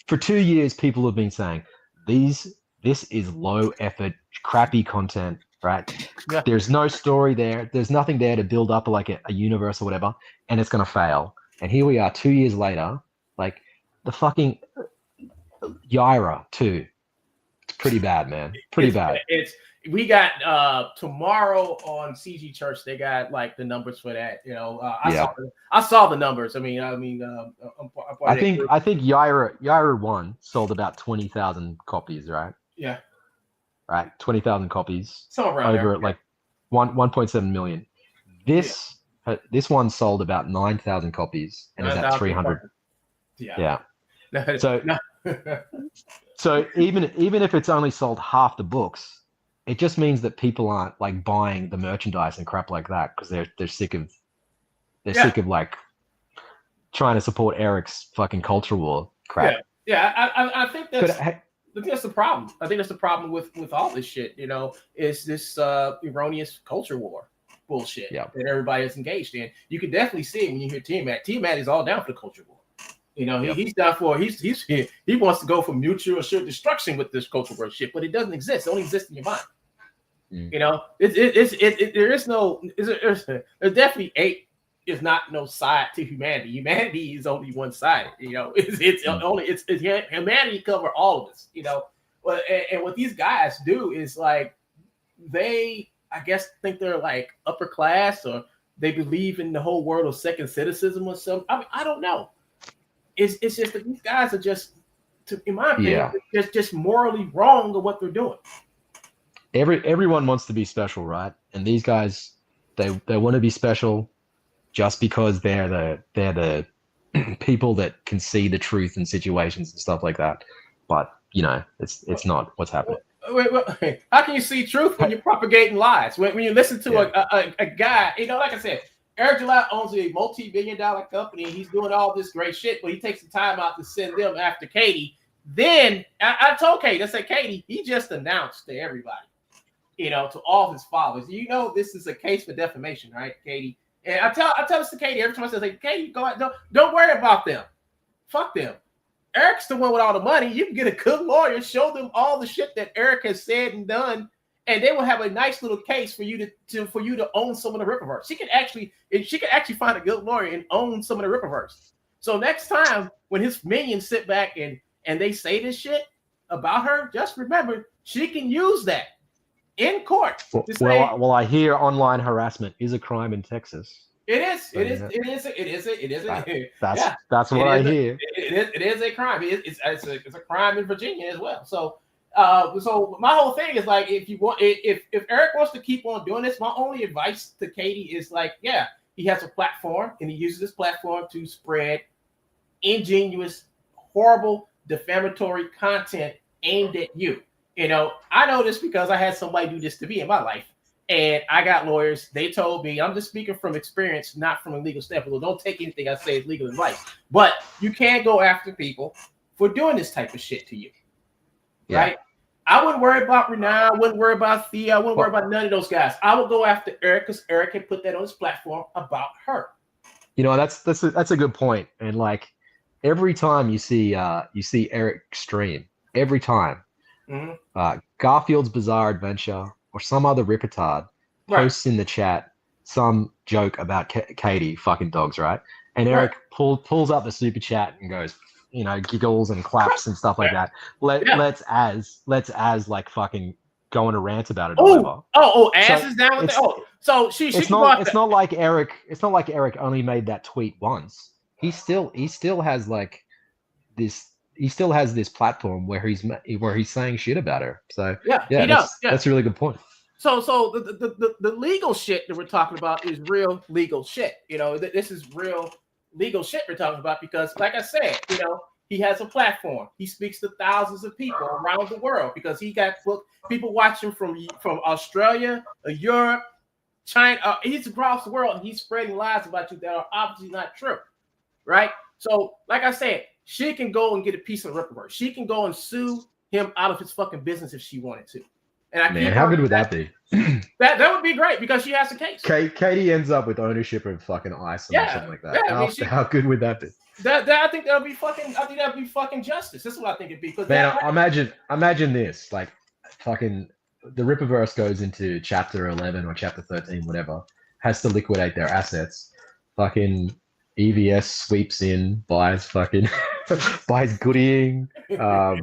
For 2 years, people have been saying this is low effort, crappy content, right? Yeah. There's no story there. There's nothing there to build up like a universe or whatever, and it's gonna fail. And here we are, 2 years later, like the fucking Yaira too. It's pretty bad, man. Pretty bad. We got tomorrow on CG Church. They got like the numbers for that. You know, I saw the numbers. I think Yaira 1 sold about 20,000 copies, right? Yeah. Right, 20,000 copies. So around over there. Like 1.7 million. This one sold about 9,000 copies and is at 300. Yeah. So even if it's only sold half the books, it just means that people aren't like buying the merchandise and crap like that because they're sick of like trying to support Eric's fucking culture war crap. I think that's the problem. I think that's the problem with all this shit. You know, is this erroneous culture war bullshit that everybody is engaged in. You can definitely see it when you hear T-Mac. T-Mac is all down for the culture war. You know, he's down for he wants to go for mutual assured destruction with this culture war shit, but it doesn't exist. It only exists in your mind. You know, there's definitely is not no side to humanity. Humanity is only one sided. You know, humanity cover all of us. You know, but and what these guys do is like they, I guess, think they're like upper class or they believe in the whole world of second citizenship or something. I mean, I don't know. It's just that these guys are just, in my opinion, just morally wrong of what they're doing. Everyone wants to be special, right? And these guys, they want to be special just because they're the people that can see the truth in situations and stuff like that. But you know, it's not what's happening. Wait. How can you see truth when you're propagating lies? When you listen to a guy, you know, like I said, Eric Gillette owns a multi-billion-dollar company. He's doing all this great shit, but he takes the time out to send them after Katie. Then I told Katie, I said, Katie, he just announced to everybody, you know, to all his followers, you know, this is a case for defamation, right, Katie? And I tell this to Katie every time I say, like, Katie, go out, don't worry about them. Fuck them. Eric's the one with all the money. You can get a good lawyer, show them all the shit that Eric has said and done, and they will have a nice little case for you to own some of the Rippaverse. She could actually find a good lawyer and own some of the Rippaverse. So next time when his minions sit back and they say this shit about her, just remember she can use that in court. Well, I hear online harassment is a crime in Texas. It is. So, It is. That's what I hear. It is a crime. It's a crime in Virginia as well. So my whole thing is like, if Eric wants to keep on doing this, my only advice to Katie is like, he has a platform and he uses this platform to spread ingenuous, horrible, defamatory content aimed at you. You know, I know this because I had somebody do this to me in my life. And I got lawyers. They told me, I'm just speaking from experience, not from a legal standpoint. Don't take anything I say as legal advice. But you can't go after people for doing this type of shit to you. Right? I wouldn't worry about Renan. I wouldn't worry about Theo. I wouldn't worry about none of those guys. I would go after Eric because Eric had put that on his platform about her. You know, that's a good point. And like every time you see Eric stream, every time Garfield's Bizarre Adventure or some other rippertard posts in the chat some joke about Katie fucking dogs, right? And Eric pulls up the super chat and goes, you know, giggles and claps and stuff like that. Let's as like fucking go on a rant about it. Az is down with it. So it's not like Eric. It's not like Eric only made that tweet once. He still has like this. He still has this platform where he's saying shit about her. So that's a really good point. So the legal shit that we're talking about is real legal shit. This is real legal shit we're talking about because, like I said, he has a platform. He speaks to thousands of people around the world because he got people watching from Australia, Europe, China. He's across the world and he's spreading lies about you that are obviously not true, right? So, like I said, she can go and get a piece of Ripperverse. She can go and sue him out of his fucking business if she wanted to. And Man, how good would that be? That would be great because she has a case. Katie ends up with ownership of fucking Iceland or something like that. Yeah, How good would that be? I think that'll be fucking. I think that'll be fucking justice. That's what I think it'd be. Man, imagine this. Like, fucking, the Ripperverse goes into chapter 11 or chapter 13, whatever. Has to liquidate their assets. Fucking EVS sweeps in, buys fucking, buys Gooding.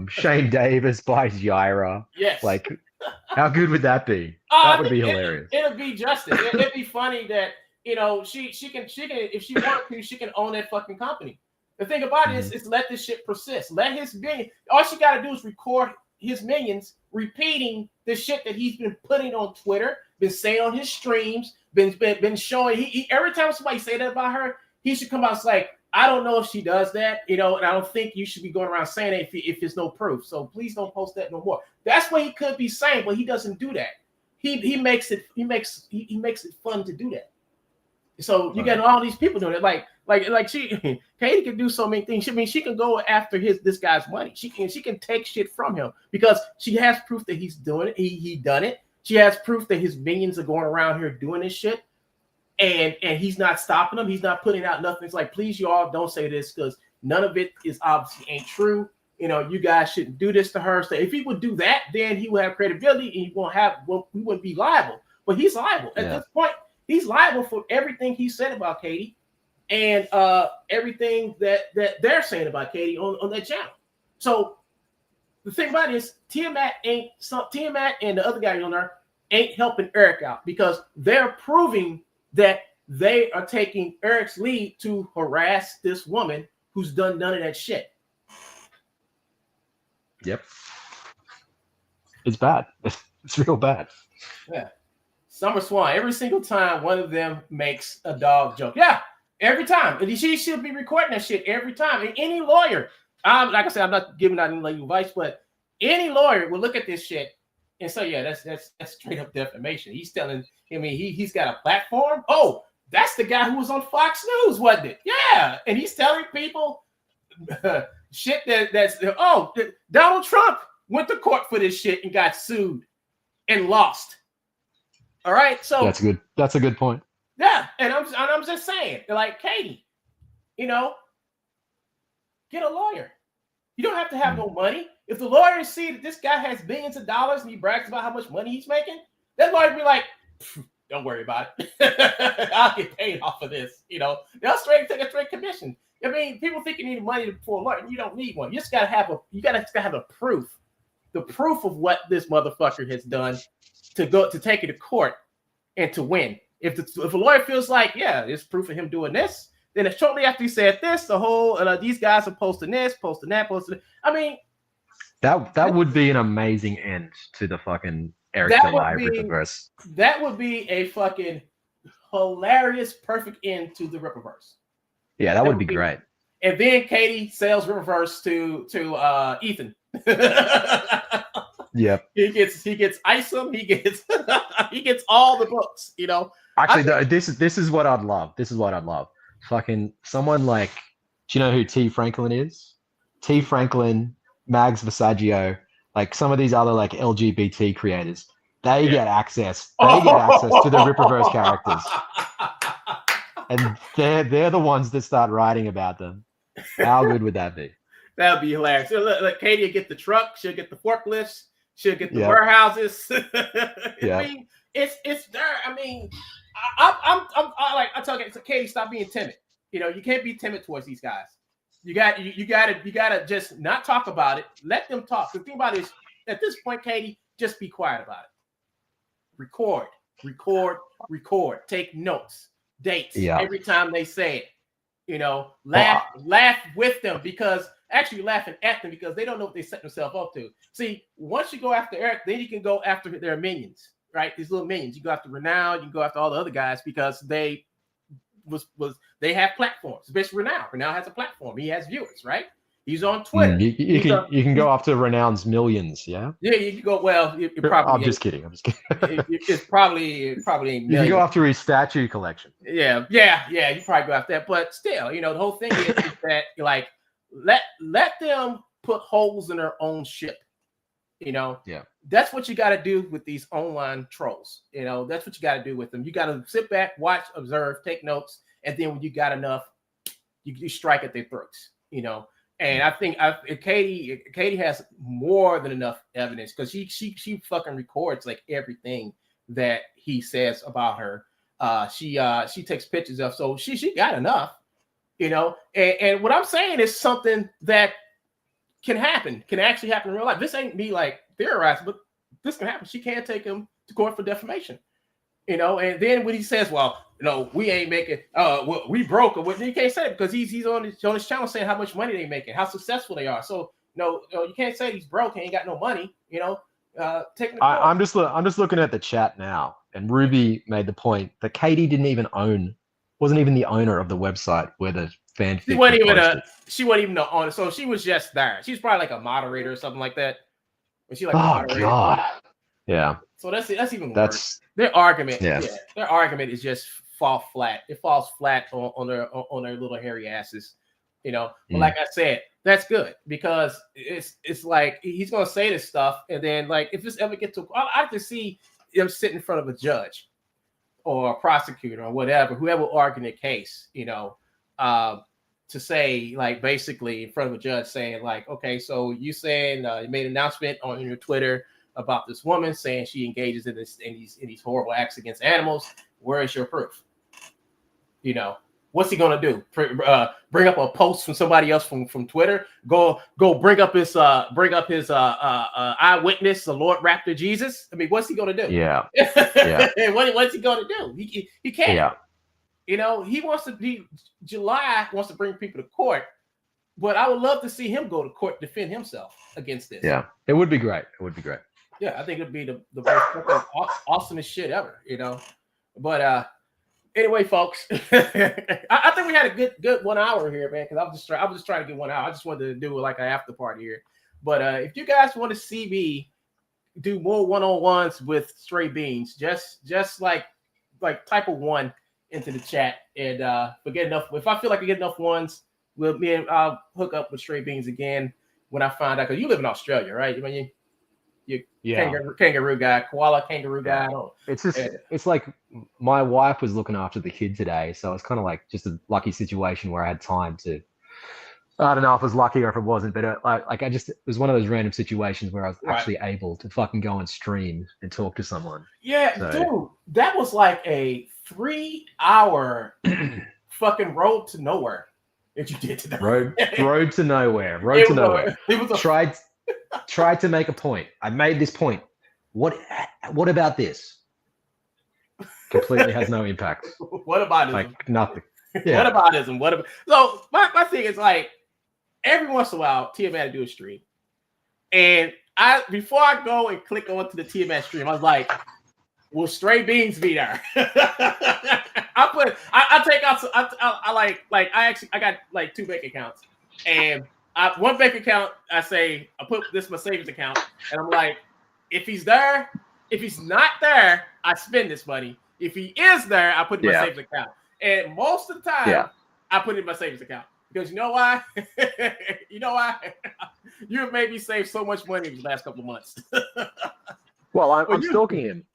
Shane Davis buys Yaira. Yes. Like, how good would that be? That would be hilarious. It'd be justice. It'd be funny that she can if she wanted to, she can own that fucking company. The thing about it is let this shit persist. Let his minions. All she got to do is record his minions repeating the shit that he's been putting on Twitter, been saying on his streams, been showing. He every time somebody say that about her, he should come out and say, like, I don't know if she does that, and I don't think you should be going around saying it if there's no proof. So please don't post that no more. That's what he could be saying, but he doesn't do that. He makes it fun to do that. So you got all these people doing it. Like Katie can do so many things. She can go after this guy's money. She can take shit from him because she has proof that he's doing it. He done it. She has proof that his minions are going around here doing this shit. And he's not stopping them. He's not putting out nothing. It's like, please, you all don't say this because none of it is obviously ain't true. You guys shouldn't do this to her. So if he would do that, then he would have credibility and he wouldn't be liable. But he's liable at this point. He's liable for everything he said about Katie and everything that they're saying about Katie on that channel. So the thing about it is Tiamat and the other guy on there ain't helping Eric out because they're proving that they are taking Eric's lead to harass this woman who's done none of that shit. Yep. It's bad. It's real bad. Yeah. Summer Swan, every single time one of them makes a dog joke. Yeah, every time. And she should be recording that shit every time. And any lawyer, like I said, I'm not giving out any legal advice, but any lawyer will look at this shit and say, yeah, that's straight up defamation. He's telling, he's got a platform. Oh, that's the guy who was on Fox News, wasn't it? Yeah. And he's telling people shit Donald Trump went to court for this shit and got sued and lost. All right. So that's good. That's a good point. Yeah. And I'm just saying, like, Katie, get a lawyer. You don't have to have no money. If the lawyers see that this guy has billions of dollars and he brags about how much money he's making, that lawyer be like, don't worry about it. I'll get paid off of this. They'll take a straight commission. People think you need money for a lawyer. You don't need one. You just gotta have a proof. The proof of what this motherfucker has done to take it to court and to win. If a lawyer feels like, yeah, there's proof of him doing this, then shortly after he said this, the whole these guys are posting this, posting that, posting. That would be an amazing end to the fucking Eric July Ripperverse. That would be a fucking hilarious, perfect end to the Ripperverse. Yeah, that would be great. And then Katie sells Ripperverse to Ethan. Yep. He gets Isom. He gets all the books. Actually, this is what I'd love. This is what I'd love. Fucking someone like, do you know who T. Franklin is? T. Franklin, Mags Visaggio, like some of these other like LGBT creators. They get access. They get access to the Ripperverse characters, and they're the ones that start writing about them. How good would that be? That would be hilarious. So, look, Katie will get the truck. She'll get the forklifts. She'll get the warehouses. Yeah. It's there. I tell you, Katie, stop being timid. You can't be timid towards these guys. You gotta just not talk about it. Let them talk. The thing about it is, at this point, Katie, just be quiet about it. Record. Take notes, dates every time they say it. Laugh with them because actually laughing at them because they don't know what they set themselves up to. See, once you go after Eric, then you can go after their minions, right? These little minions. You go after Renown, you can go after all the other guys because they they have platforms. Especially Renown. Renown has a platform. He has viewers, right? He's on Twitter. You can go after Renown's millions, yeah? Yeah, you can go. Well, it I'm probably just kidding. I'm just kidding. it's probably ain't You can millions. go after his statue collection. Yeah. You probably go after that, but still, the whole thing is that like let them put holes in their own ship. Yeah. That's what you got to do with these online trolls. That's what you got to do with them. You got to sit back, watch, observe, take notes, and then when you got enough, you strike at their throats. And I think Katie has more than enough evidence because she fucking records like everything that he says about her. She takes pictures of, so she got enough, and what I'm saying is something that can actually happen in real life. This ain't me like theorizing, but this can happen. She can't take him to court for defamation, and then when he says, well, we ain't making, we broke, or what, you can't say it because he's on his channel saying how much money they making, how successful they are. So you can't say he's broke and ain't got no money, I'm just looking at the chat now, and Ruby made the point that Katie wasn't even the owner of the website where the fanfic she wasn't even the owner, so she was just there. She's probably like a moderator or something like that. Was she like God. Yeah. So that's even worse. Their argument, their argument is just fall flat. It falls flat on their little hairy asses, But like I said, that's good because it's like he's gonna say this stuff, and then like if this ever gets to, I like to see him sit in front of a judge or a prosecutor or whatever, whoever will argue the case, to say like basically in front of a judge saying like, okay, so you saying you made an announcement on your Twitter about this woman saying she engages in these horrible acts against animals. Where is your proof? What's he gonna do? Bring up a post from somebody else from Twitter? Go bring up his eyewitness, the Lord Raptor Jesus? I mean, what's he gonna do? Yeah. What's he gonna do? He can't. Yeah. July wants to bring people to court, but I would love to see him go to court, defend himself against this. Yeah, it would be great. Yeah, I think it'd be the most awesomest shit ever, But anyway, folks, I think we had a good 1 hour here, man. Because I was just trying to get 1 hour. I just wanted to do like an after party here. But if you guys want to see me do more one-on-ones with Stray Beans, just like type of one into the chat, and forget enough. If I feel like I get enough ones, I'll hook up with Stray Beans again when I find out. Because you live in Australia, right? I mean, you kangaroo guy, koala kangaroo guy. It's just it's like my wife was looking after the kid today, so it's kind of like just a lucky situation where I had time to. I don't know if it was lucky or if it wasn't, but it was one of those random situations where I was actually able to fucking go on stream and talk to someone. Yeah, so. Dude, that was like a 3-hour fucking road to nowhere that you did today. Road to nowhere. It was tried to make a point. I made this point. What about this? Completely has no impact. What about it? Like nothing. Yeah. What about ism? So my thing is like every once in a while, Tiamat do a stream, and before I go and click onto the Tiamat stream, I was like, "Will Stray Beans be there?" I take out. I got like 2 bank accounts, and one bank account I put this in my savings account, and I'm like, if he's there, if he's not there, I spend this money. If he is there, I put it in my savings account. And most of the time, I put it in my savings account because you know why? You have made me save so much money these last couple of months. Well, I'm stalking him.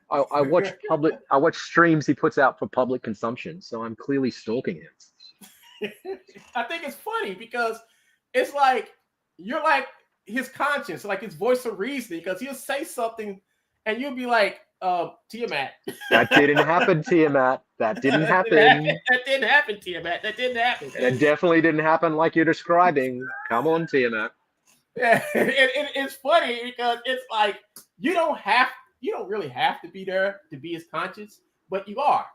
I watch streams he puts out for public consumption, so I'm clearly stalking him. I think it's funny because it's like you're like his conscience, like his voice of reasoning, because he'll say something and you'll be like, Tiamat. That didn't happen, Tiamat. That didn't happen. That didn't happen, Tiamat. That didn't happen. It definitely didn't happen like you're describing. Come on, Tiamat. Yeah, it's funny because it's like you don't really have to be there to be his conscience, but you are.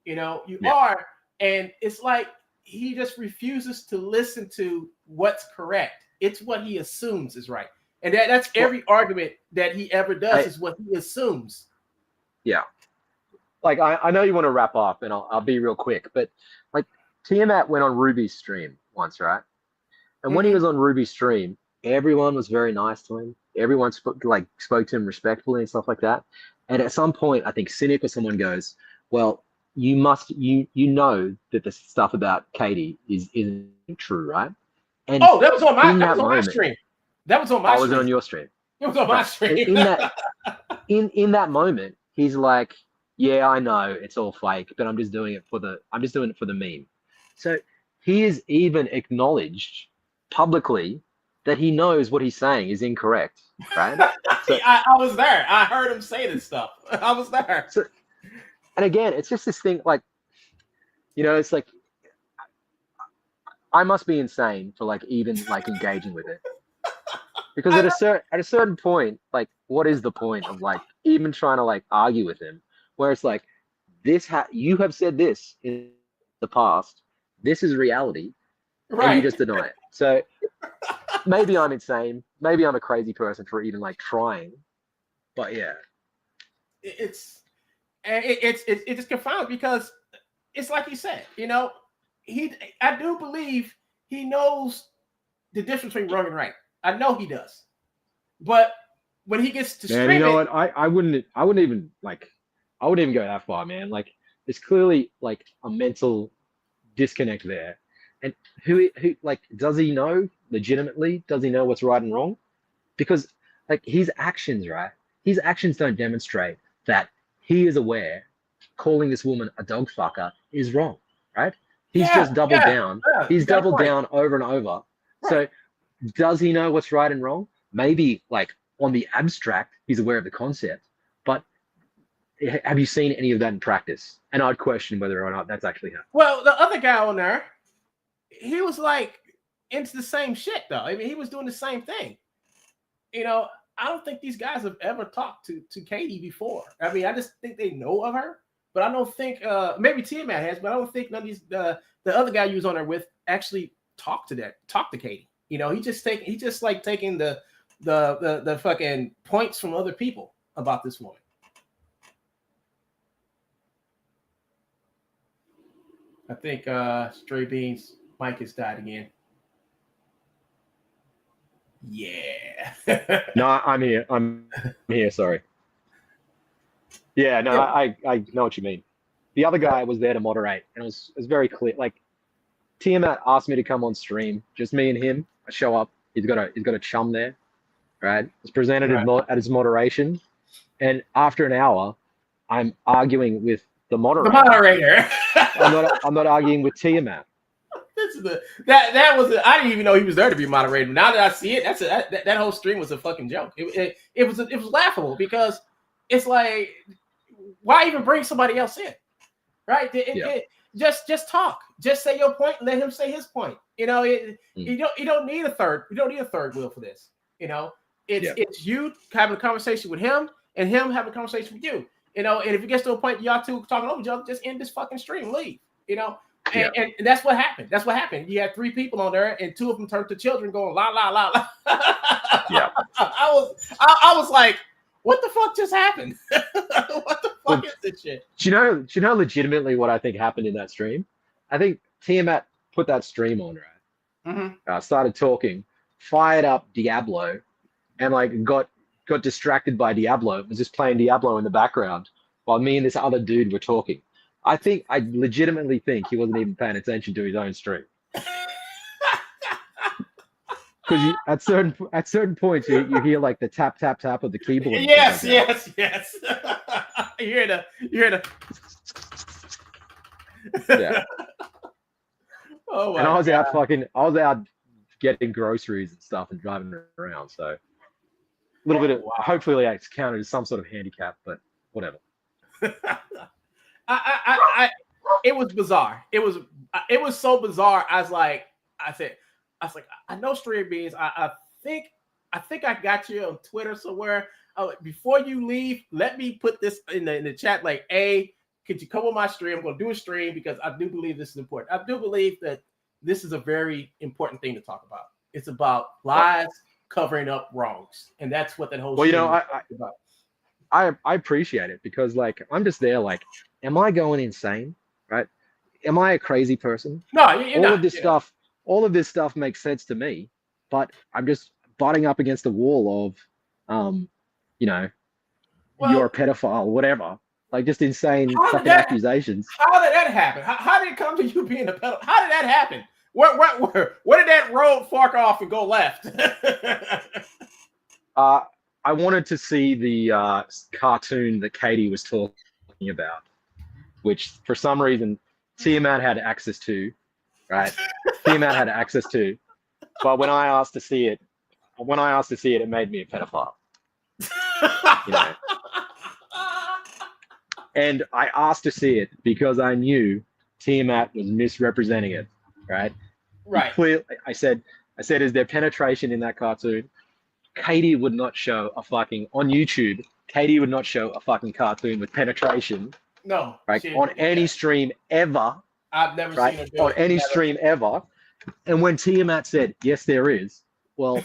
You are, and it's like he just refuses to listen to what's correct. It's what he assumes is right. And that's every argument that he ever does is what he assumes Yeah. Like I know you want to wrap up, and I'll be real quick, but like Tiamat went on Ruby's stream once, right? And when he was on Ruby's stream, everyone was very nice to him. Everyone spoke to him respectfully and stuff like that. And at some point, I think Cynic or someone goes, "Well, you know that the stuff about Katie isn't true, right?" And Oh, that was on my moment, stream. That was on my I was stream. on your stream. It was on my stream. In that moment, he's like, "Yeah, I know it's all fake, but I'm just doing it for the meme." So he is even acknowledged publicly that he knows what he's saying is incorrect, right? So, I was there. I heard him say this stuff. I was there. So, and again, it's just this thing, like, it's like I must be insane for like even like engaging with it, because at a certain point, like, what is the point of like even trying to like argue with him? Where it's like, you have said this in the past. This is reality, Right. and you just deny it. So maybe I'm insane. Maybe I'm a crazy person for even like trying. But yeah, it just confounds, because it's like he said, I do believe he knows the difference between wrong and right. I know he does, but when he gets to man, stream, you know what? I wouldn't even go that far, man. Like, there's clearly like a mental disconnect there. And who like, does he know legitimately? Does he know what's right and wrong? Because like his actions, right? His actions don't demonstrate that he is aware calling this woman a dog fucker is wrong, right? He's just doubled down. He's doubled down over and over. Right. So does he know what's right and wrong? Maybe like on the abstract, he's aware of the concept, but have you seen any of that in practice? And I'd question whether or not that's actually happening. Well, the other guy on there, he was like into the same shit though. I mean, he was doing the same thing. I don't think these guys have ever talked to Katie before. I mean, I just think they know of her, but I don't think maybe Tiamat has, but I don't think none of these the other guy you was on there with actually talked to Katie. He just taking the fucking points from other people about this woman. I think Stray Beans mic has died again. Yeah. No, I'm here. I'm here. Sorry. Yeah, no, I know what you mean. The other guy was there to moderate, and it was very clear. Like, Tiamat asked me to come on stream, just me and him. I show up. He's got a chum there, right? It's presented at his moderation, and after an hour, I'm arguing with the moderator. The moderator. I'm not arguing with Tiamat. That was I didn't even know he was there to be moderated. Now that I see it, that whole stream was a fucking joke. It was laughable, because it's like, why even bring somebody else in, right? Just talk. Just say your point and let him say his point. You don't need a third. You don't need a third wheel for this. It's you having a conversation with him and him having a conversation with you. And if it gets to a point y'all two talking over each other, just end this fucking stream, leave. And that's what happened. That's what happened. You had 3 people on there, and 2 of them turned to children going la la la la. Yeah. I was like, what the fuck just happened? What the fuck is this shit? Do you know legitimately what I think happened in that stream? I think Tiamat put that stream on, right? Mm-hmm. Started talking, fired up Diablo, and like got distracted by Diablo. Was just playing Diablo in the background while me and this other dude were talking. I legitimately think he wasn't even paying attention to his own stream. Because at certain points you hear like the tap tap tap of the keyboard. Yes. You hear the yeah. Oh my and I was God. out getting groceries and stuff and driving around. So a little bit of hopefully it's counted as some sort of handicap, but whatever. It was bizarre. It was so bizarre. I was like, I know Stray Beans. I think I got you on Twitter somewhere. Before you leave, let me put this in the chat. Like, could you come on my stream? I'm going to do a stream because I do believe this is important. I do believe that this is a very important thing to talk about. It's about lies covering up wrongs, and that's what that whole. Well, stream is about. I appreciate it because like I'm just there like, am I going insane? Right? Am I a crazy person? No, you're All not. of this stuff, all of this stuff makes sense to me, but I'm just butting up against the wall of, you know, you're a Well, pedophile, whatever. Like just insane how did fucking that accusations. how did that happen? How did it come to you being a pedophile? How did that happen? Where did that road fork off and go left? I wanted to see the cartoon that Katie was talking about, which for some reason Tiamat had access to, right? Tiamat had access to, but when I asked to see it, it made me a pedophile, you know. And I asked to see it because I knew Tiamat was misrepresenting it, right? Right. I said, is there penetration in that cartoon? Katie would not show a fucking on YouTube. Katie would not show a fucking cartoon with penetration, No. right? On any stream ever, I've never right? seen her do On it. any Never. stream ever. And when Tiamat said, yes, there is, well,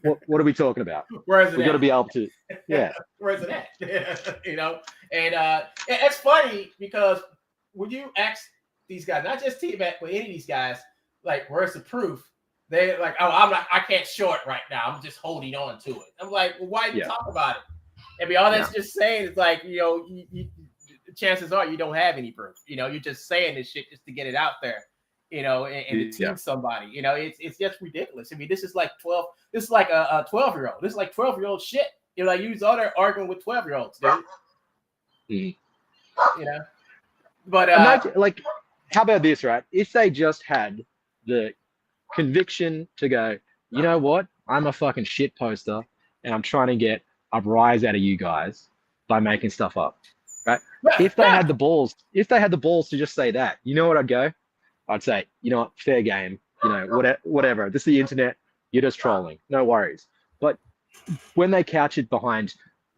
what are we talking about? Where is it We've got to at? be able to, yeah. Where's it at? You know, and it's funny because when you ask these guys, not just T-Mac, but any of these guys, like, where's the proof? They're like, oh, I can't show it right now. I'm just holding on to it. I'm like, well, why you talk about it? I mean, all that's just saying is like, you know, chances are you don't have any proof. You know, you're just saying this shit just to get it out there, you know, and to tease somebody. You know, it's just ridiculous. I mean, this is like 12. This is like a 12-year-old. This is like 12-year-old shit. You know, like you all there arguing with 12-year-olds, dude. You know, but imagine, like, how about this, right? If they just had the conviction to go, you know what? I'm a fucking shit poster, and I'm trying to get a rise out of you guys by making stuff up, right? If they had the balls, to just say that, you know what I'd go? I'd say, you know what, fair game, you know, whatever. This is the internet. You're just trolling. No worries. But when they couch it behind,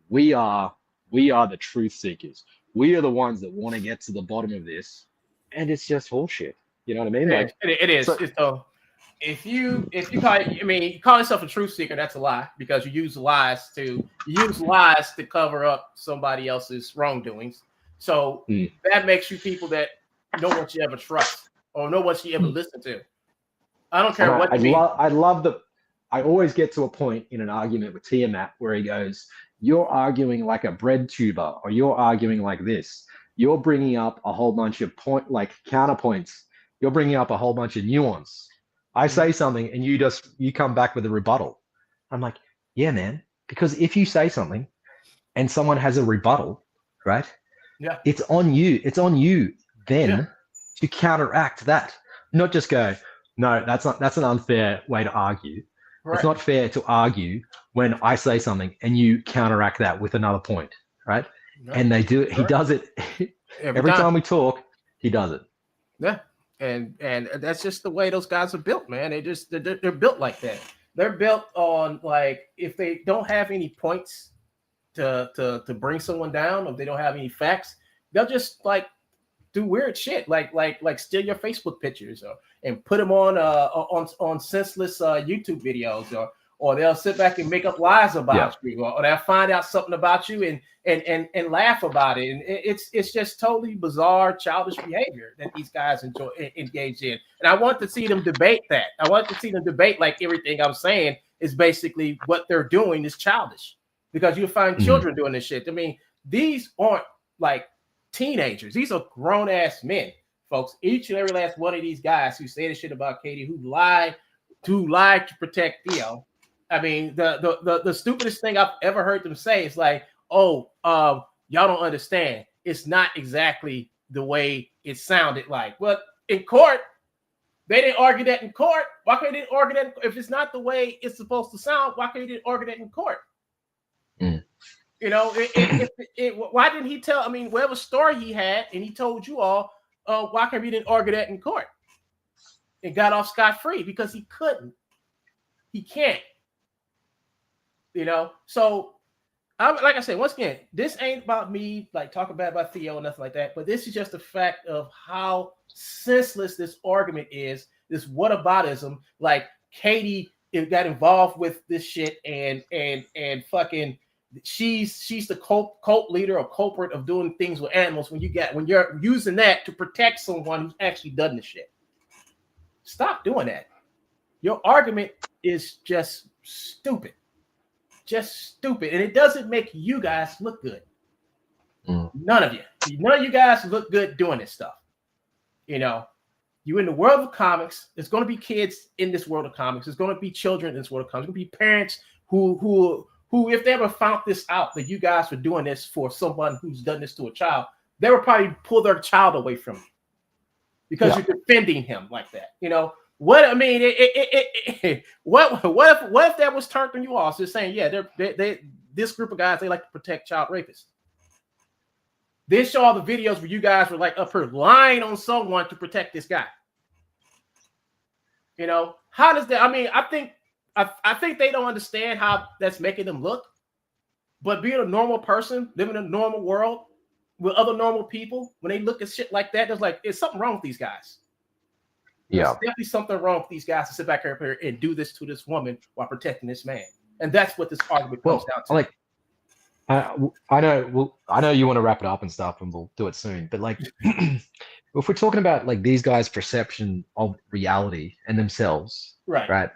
we are the truth seekers. We are the ones that want to get to the bottom of this, and it's just horseshit. You know what I mean? Like it is. So if you you call yourself a truth seeker, that's a lie because you use lies to cover up somebody else's wrongdoings. So that makes you people that no one should ever trust or no one should ever listen to. I don't care what. I always get to a point in an argument with Tiamat where he goes, "You're arguing like a bread tuber, or you're arguing like this. You're bringing up a whole bunch of counterpoints. You're bringing up a whole bunch of nuance. I say something and you come back with a rebuttal." I'm like, yeah, man, because if you say something and someone has a rebuttal, right? Yeah. It's on you. It's on you then to counteract that, not just go, no, that's an unfair way to argue. Right. It's not fair to argue when I say something and you counteract that with another point, right? No. And they do it. He does it every time we talk. He does it. Yeah. And that's just the way those guys are built, man. They're built like that. They're built on, like, if they don't have any points to bring someone down, or if they don't have any facts, they'll just like do weird shit, like steal your Facebook pictures and put them on senseless YouTube videos, or they'll sit back and make up lies about you, or they'll find out something about you and laugh about it. And it's just totally bizarre, childish behavior that these guys engage in. And I want to see them debate that. I want to see them debate like everything I'm saying is basically what they're doing is childish, because you find children doing this shit. I mean, these aren't like teenagers. These are grown ass men, folks. Each and every last one of these guys who say this shit about Katie, who lied to protect Theo. I mean, the stupidest thing I've ever heard them say is like, "Oh, y'all don't understand. It's not exactly the way it sounded like." Well, in court, they didn't argue that in court. Why can't they argue that if it's not the way it's supposed to sound? Why can't they argue that in court? You know, why didn't he tell? I mean, whatever story he had, and he told you all, why can't we didn't argue that in court? It got off scot-free because he couldn't. He can't. You know, so like I said, once again, this ain't about me like talking bad about Theo or nothing like that, but this is just a fact of how senseless this argument is. This whataboutism, like Katie got involved with this shit and fucking she's the cult leader or culprit of doing things with animals when you're using that to protect someone who's actually done the shit. Stop doing that. Your argument is just stupid. Just stupid. And it doesn't make you guys look good. None of you guys look good doing this stuff. You know, you in the world of comics, there's going to be kids in this world of comics. There's going to be children in this world of comics. There's going to be parents who, if they ever found this out, that you guys were doing this for someone who's done this to a child, they would probably pull their child away from you because you're defending him like that. You know what I mean? What if that was turned on you all? Just saying, yeah, they this group of guys, they like to protect child rapists. Then show all the videos where you guys were like up here lying on someone to protect this guy. You know, how does that? I mean, I think they don't understand how that's making them look. But being a normal person, living in a normal world with other normal people, when they look at shit like that, there's like, there's something wrong with these guys. Yeah. There's definitely something wrong with these guys to sit back here and do this to this woman while protecting this man. And that's what this argument comes down to. Like, I know you want to wrap it up and stuff, and we'll do it soon. But like, if we're talking about like these guys' perception of reality and themselves, right?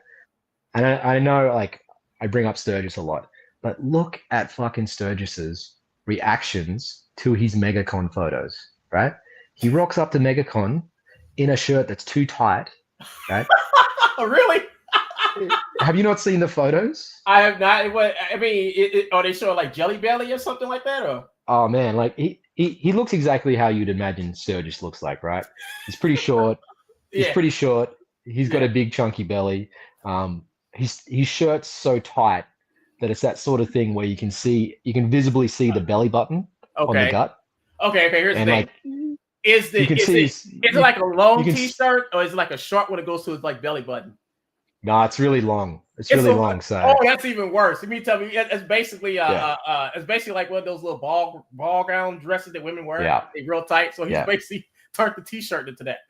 And I know like I bring up Sturgis a lot, but look at fucking Sturgis's reactions to his MegaCon photos, right? He rocks up to MegaCon in a shirt that's too tight, right? Oh, really? Have you not seen the photos? I have not. What I mean, are they showing like Jelly Belly or something like that? Or oh man, like he looks exactly how you'd imagine Sturgis looks like, right? He's pretty short. He's pretty short. He's got a big chunky belly. His shirt's so tight that it's that sort of thing where you can visibly see the belly button on the gut. Okay. Here's the thing. Like, is it like a long t-shirt or is it like a short one that goes to his like belly button? No, it's really long. It's really long. So that's even worse. Let me tell you, it's basically it's basically like one of those little ball gown dresses that women wear. Yeah, they're real tight. So he's basically turned the t-shirt into that.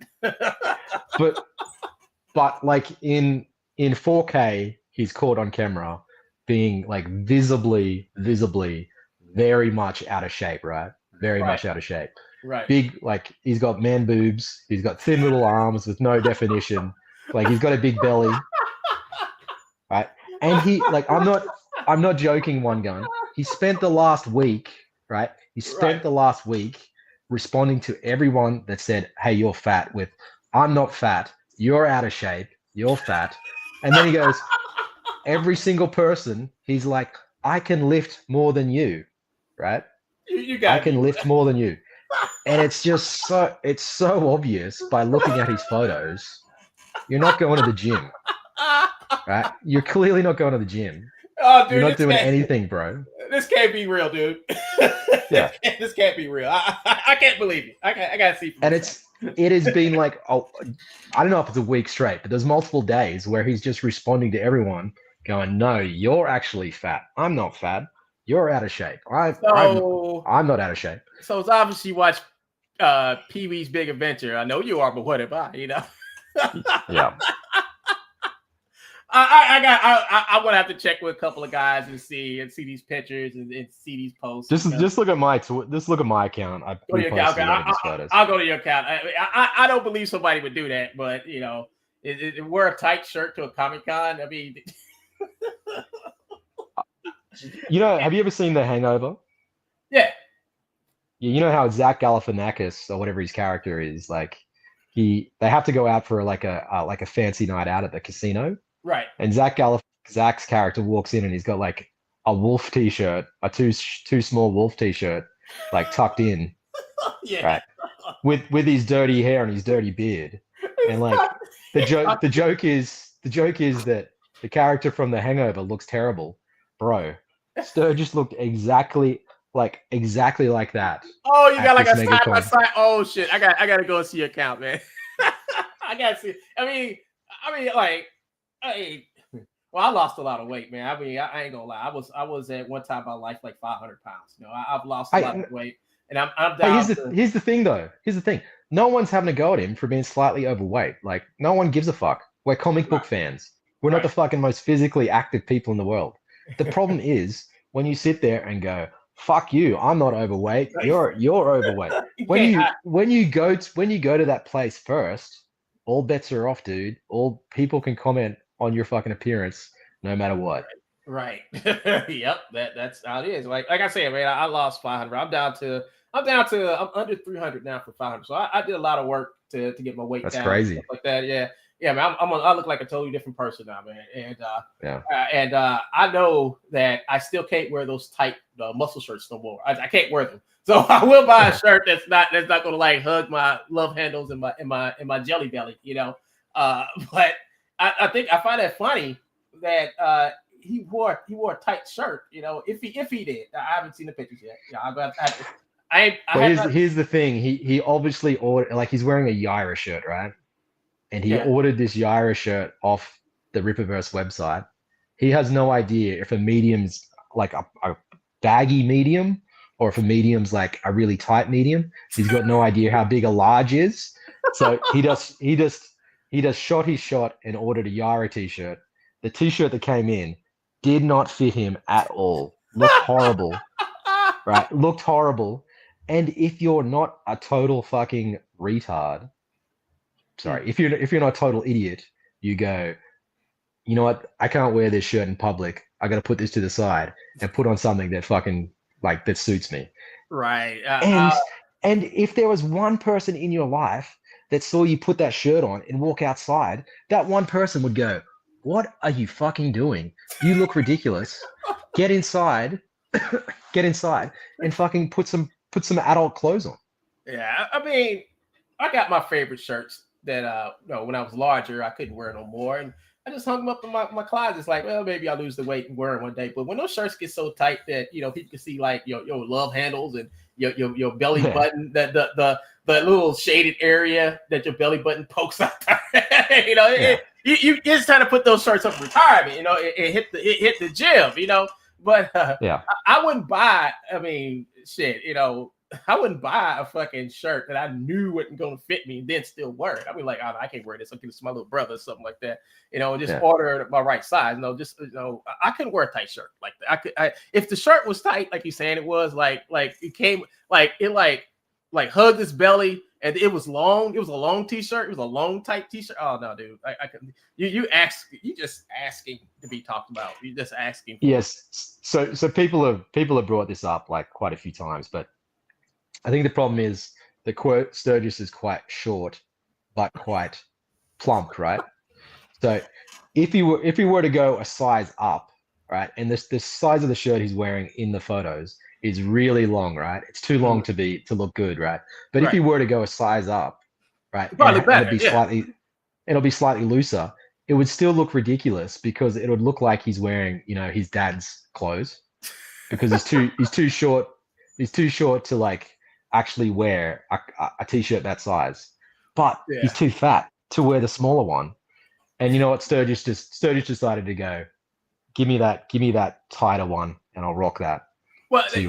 but like in 4K, he's caught on camera being like visibly very much out of shape, right? Very much out of shape. Right. Big, like he's got man boobs. He's got thin little arms with no definition. Like he's got a big belly. Right. And he like I'm not joking, One Gun. He spent the last week, right? He spent the last week responding to everyone that said, "Hey, you're fat," with "I'm not fat, you're out of shape, you're fat." And then he goes, every single person, he's like, "I can lift more than you," right? I can lift more than you. And it's just so obvious by looking at his photos. You're not going to the gym. Right? You're clearly not going to the gym. Oh, dude, you're not doing anything, bro. This can't be real, dude. Yeah. This can't be real. I can't believe it. I gotta see. And it has been like, I don't know if it's a week straight, but there's multiple days where he's just responding to everyone going, "No, you're actually fat. I'm not fat. You're out of shape. I'm not out of shape." So it's obvious you watch Pee-wee's Big Adventure. I know you are, but what am I? You know? Yeah. I'm gonna have to check with a couple of guys and see these pictures and see these posts. Just look at my account. I'll go to your account. I don't believe somebody would do that, but you know, wear a tight shirt to a Comic-Con. I mean, you know, have you ever seen The Hangover? Yeah. You know how Zach Galifianakis or whatever his character is, like they have to go out for like a fancy night out at the casino. Right. And Zach's character walks in and he's got like a wolf t-shirt, a too small wolf t-shirt, like tucked in. Yeah. Right. With his dirty hair and his dirty beard. And like the joke is that the character from The Hangover looks terrible. Bro, Sturgis looked exactly like that. Oh, you got like a side by side. Oh shit. I gotta go and see your account, man. I gotta see. I mean, like, well, I lost a lot of weight, man. I mean, I ain't gonna lie. I was at one time in my life like 500 pounds. You know, I've lost a lot of weight, and I'm down. Here's the thing, though. Here's the thing. No one's having to go at him for being slightly overweight. Like, no one gives a fuck. We're comic book fans. We're not the fucking most physically active people in the world. The problem is when you sit there and go, fuck you, I'm not overweight, you're overweight. You When can't. you go to that place first, all bets are off, dude. All people can comment on your fucking appearance no matter what. Right. Yep. That's how it is. Like I said, man, I lost 500. I'm under 300 now for 500. So I did a lot of work to get my weight That's down and crazy. stuff like that. Yeah. Yeah, man. I look like a totally different person now, man. Yeah. And I know that I still can't wear those tight muscle shirts no more. I can't wear them. So I will buy a shirt that's not going to like hug my love handles and my jelly belly, you know. But I think I find that funny that he wore a tight shirt, you know. If he did, I haven't seen the pictures yet. Yeah, Here's the thing. He obviously ordered, like, he's wearing a Yaira shirt, right? And he Yeah. ordered this Yaira shirt off the Rippaverse website. He has no idea if a medium's like a baggy medium or if a medium's like a really tight medium. He's got no idea how big a large is. So he just shot his shot and ordered a Yaira t-shirt. The t-shirt that came in did not fit him at all. Looked horrible. Right? Looked horrible. And if you're not a total fucking retard, sorry, if you're not a total idiot, you go, you know what? I can't wear this shirt in public. I got to put this to the side and put on something that fucking like that suits me. Right. And if there was one person in your life that saw you put that shirt on and walk outside, that one person would go, "What are you fucking doing? You look ridiculous. Get inside, get inside, and fucking put some adult clothes on." Yeah. I mean, I got my favorite shirts that when I was larger, I couldn't wear no more. And I just hung them up in my closet. It's like, well, maybe I'll lose the weight and wear them one day. But when those shirts get so tight that people can see like your love handles and your belly button, the little shaded area that your belly button pokes out there, you just trying to put those shirts up for retirement, it hit the gym, But I wouldn't buy. I mean, shit, I wouldn't buy a fucking shirt that I knew wasn't going to fit me and then still wear it. I mean, like, I can't wear this. I'll give it to my little brother or something like that. Order my right size. I couldn't wear a tight shirt like that. If the shirt was tight, like you're saying it was, like it came, like it hugged his belly and it was long. It was a long t-shirt. It was a long, tight t-shirt. Oh no, dude. I couldn't. You just asking to be talked about. You just asking. Yes. So people have brought this up like quite a few times, but I think the problem is the quote Sturgis is quite short, but quite plump, right? So if he were to go a size up, right, and this size of the shirt he's wearing in the photos is really long, right? It's too long to look good, right? But if he were to go a size up, right, probably better, it'll be slightly looser. It would still look ridiculous because it would look like he's wearing, his dad's clothes because he's too short. He's too short to like actually wear a t-shirt that size, but he's too fat to wear the smaller one. And you know what? Sturgis decided to go, give me that tighter one, and I'll rock that. Well, they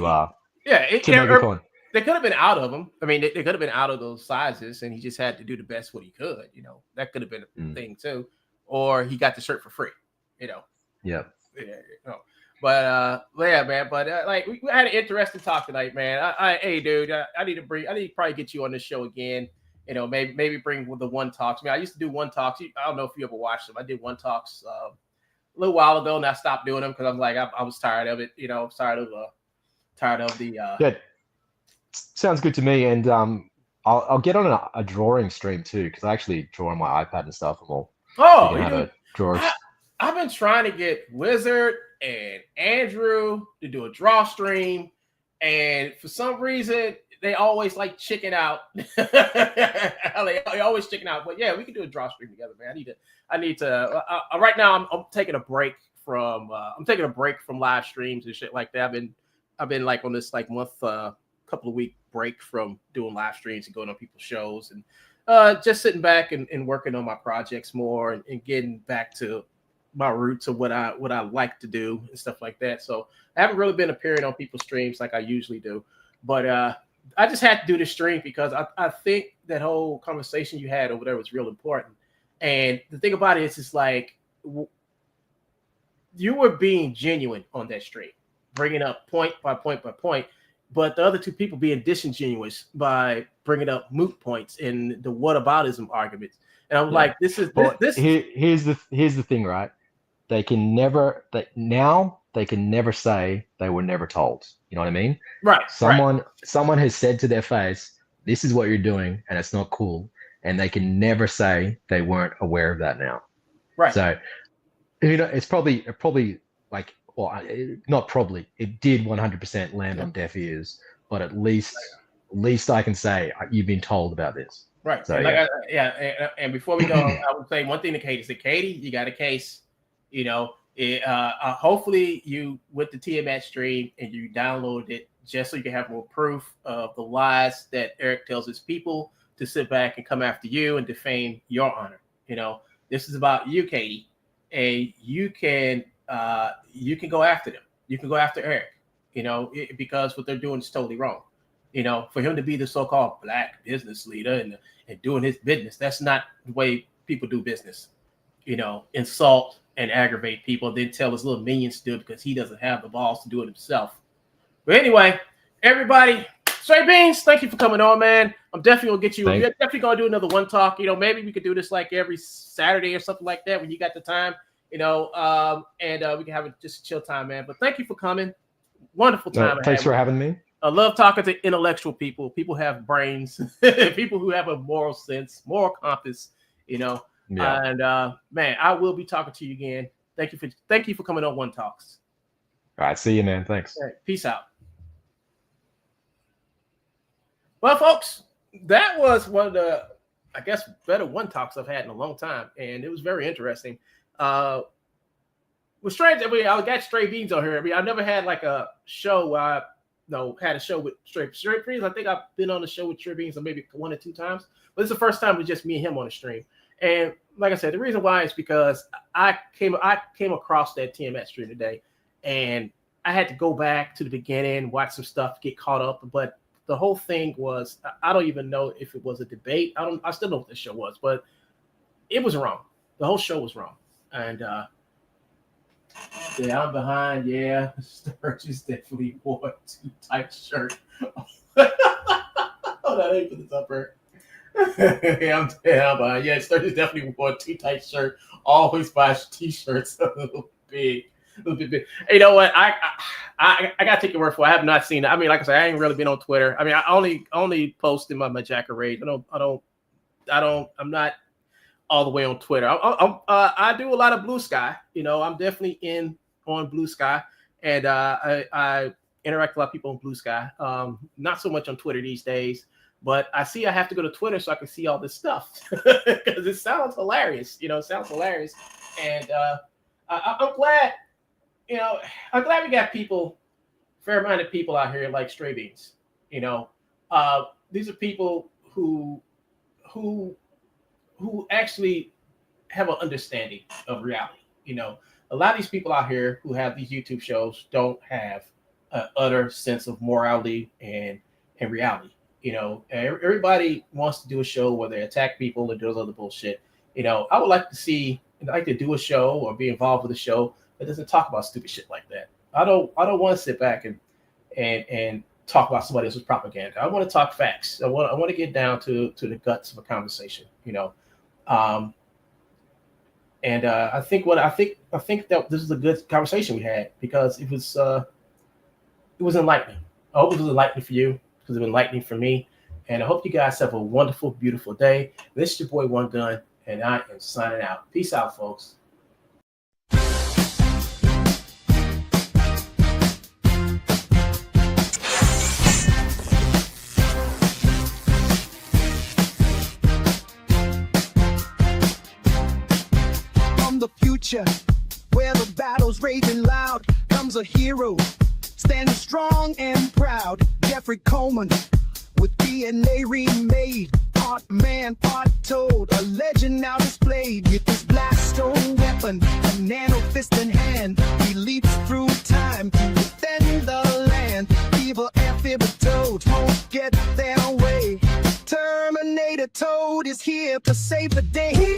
could have been out of them. I mean, they could have been out of those sizes, and he just had to do the best what he could. That could have been a thing too, or he got the shirt for free. Yeah. But yeah, man. But like we had an interesting talk tonight, man. Hey, dude, I need to probably get you on the show again. Maybe bring the Wun-Talks. I mean, I used to do Wun-Talks. I don't know if you ever watched them. I did Wun-Talks a little while ago, and I stopped doing them because I'm like I was tired of it. Tired of the. Yeah, sounds good to me. And I'll get on a drawing stream too because I actually draw on my iPad and stuff. I've been trying to get Wizard and Andrew to do a draw stream, and for some reason they always like chicken out. They always chicken out. But yeah, we can do a draw stream together, man. I need to. Right now, I'm taking a break from live streams and shit like that. I've been like on this like month, couple of week break from doing live streams and going on people's shows and just sitting back and working on my projects more and getting back to my roots of what I like to do and stuff like that. So I haven't really been appearing on people's streams like I usually do, but I just had to do this stream because I think that whole conversation you had over there was real important. And the thing about it is, it's like you were being genuine on that stream. bringing up point by point by point, but the other two people being disingenuous by bringing up moot points in the whataboutism arguments. And I'm like, this is But this. here's the thing, right? They can never say they were never told. You know what I mean? Right. Someone has said to their face, "This is what you're doing, and it's not cool," and they can never say they weren't aware of that now. Right. So, it's probably like, well, not probably. It did 100% land on deaf ears, but at least I can say you've been told about this. Right. So, and and before we go, I would say one thing to Katie. Say, Katie, you got a case. Hopefully you went to TMS stream and you downloaded it just so you can have more proof of the lies that Eric tells his people to sit back and come after you and defame your honor. This is about you, Katie, and you can go after them. You can go after Eric, because what they're doing is totally wrong. For him to be the so-called black business leader and doing his business, that's not the way people do business. Insult and aggravate people, then tell his little minions to do it because he doesn't have the balls to do it himself. But anyway, everybody, Straight Beans, thank you for coming on, man. I'm definitely gonna get you. We're definitely gonna do another one talk. Maybe we could do this like every Saturday or something like that when you got the time. And we can have just a chill time, man. But thank you for coming. Wonderful time. Thanks for having me. I love talking to intellectual people. People who have brains. People who have a moral sense, moral compass. Yeah. And man, I will be talking to you again. Thank you for coming on Wun-Talks. All right, see you, man. Thanks. All right, peace out. Well, folks, that was one of the, I guess, better Wun-Talks I've had in a long time, and it was very interesting. With strange, I got Stray Beans on here. I never had like a show where I had a show with Stray Beans. I think I've been on the show with Stray Beans maybe 1 or 2 times, but it's the first time with just me and him on the stream. And like I said, the reason why is because I came across that TMS stream today, and I had to go back to the beginning, watch some stuff, get caught up. But the whole thing was, I don't even know if it was a debate. I still know what the show was, but it was wrong. The whole show was wrong. And yeah, I'm behind. Yeah, Sturgis definitely wore a too tight shirt. Oh, that ain't put this up here. I'm behind. Yeah, Sturgis definitely wore a too tight shirt. Always buys t-shirts a little bit big. Hey, you know what? I gotta take your word for it. I have not seen it. I mean, like I said, I ain't really been on Twitter. I mean, I only post in my Jack of Rage. I'm not all the way on Twitter. I do a lot of Blue Sky. I'm definitely on Blue Sky, and I interact with a lot of people on Blue Sky. Not so much on Twitter these days, but I have to go to Twitter so I can see all this stuff because it sounds hilarious. It sounds hilarious, and I'm glad. I'm glad we got people, fair-minded people out here like Stray Beans. These are people who actually have an understanding of reality. A lot of these people out here who have these YouTube shows don't have an utter sense of morality and reality. Everybody wants to do a show where they attack people and do other bullshit. I would like to do a show or be involved with a show that doesn't talk about stupid shit like that. I don't want to sit back and talk about somebody else's propaganda. I want to talk facts. I want to get down to the guts of a conversation. I think that this is a good conversation we had because it was enlightening. I hope it was enlightening for you because it was enlightening for me. And I hope you guys have a wonderful, beautiful day. This is your boy One Gun, and I am signing out. Peace out, folks. From the future, where the battle's raging loud, comes a hero, standing strong and proud. Jeffrey Coleman, with DNA remade, part man, part toad, a legend now displayed. With his blast stone weapon, a nano fist in hand, he leaps through time to defend the land. Evil amphibious toads won't get their way. Terminator Toad is here to save the day. He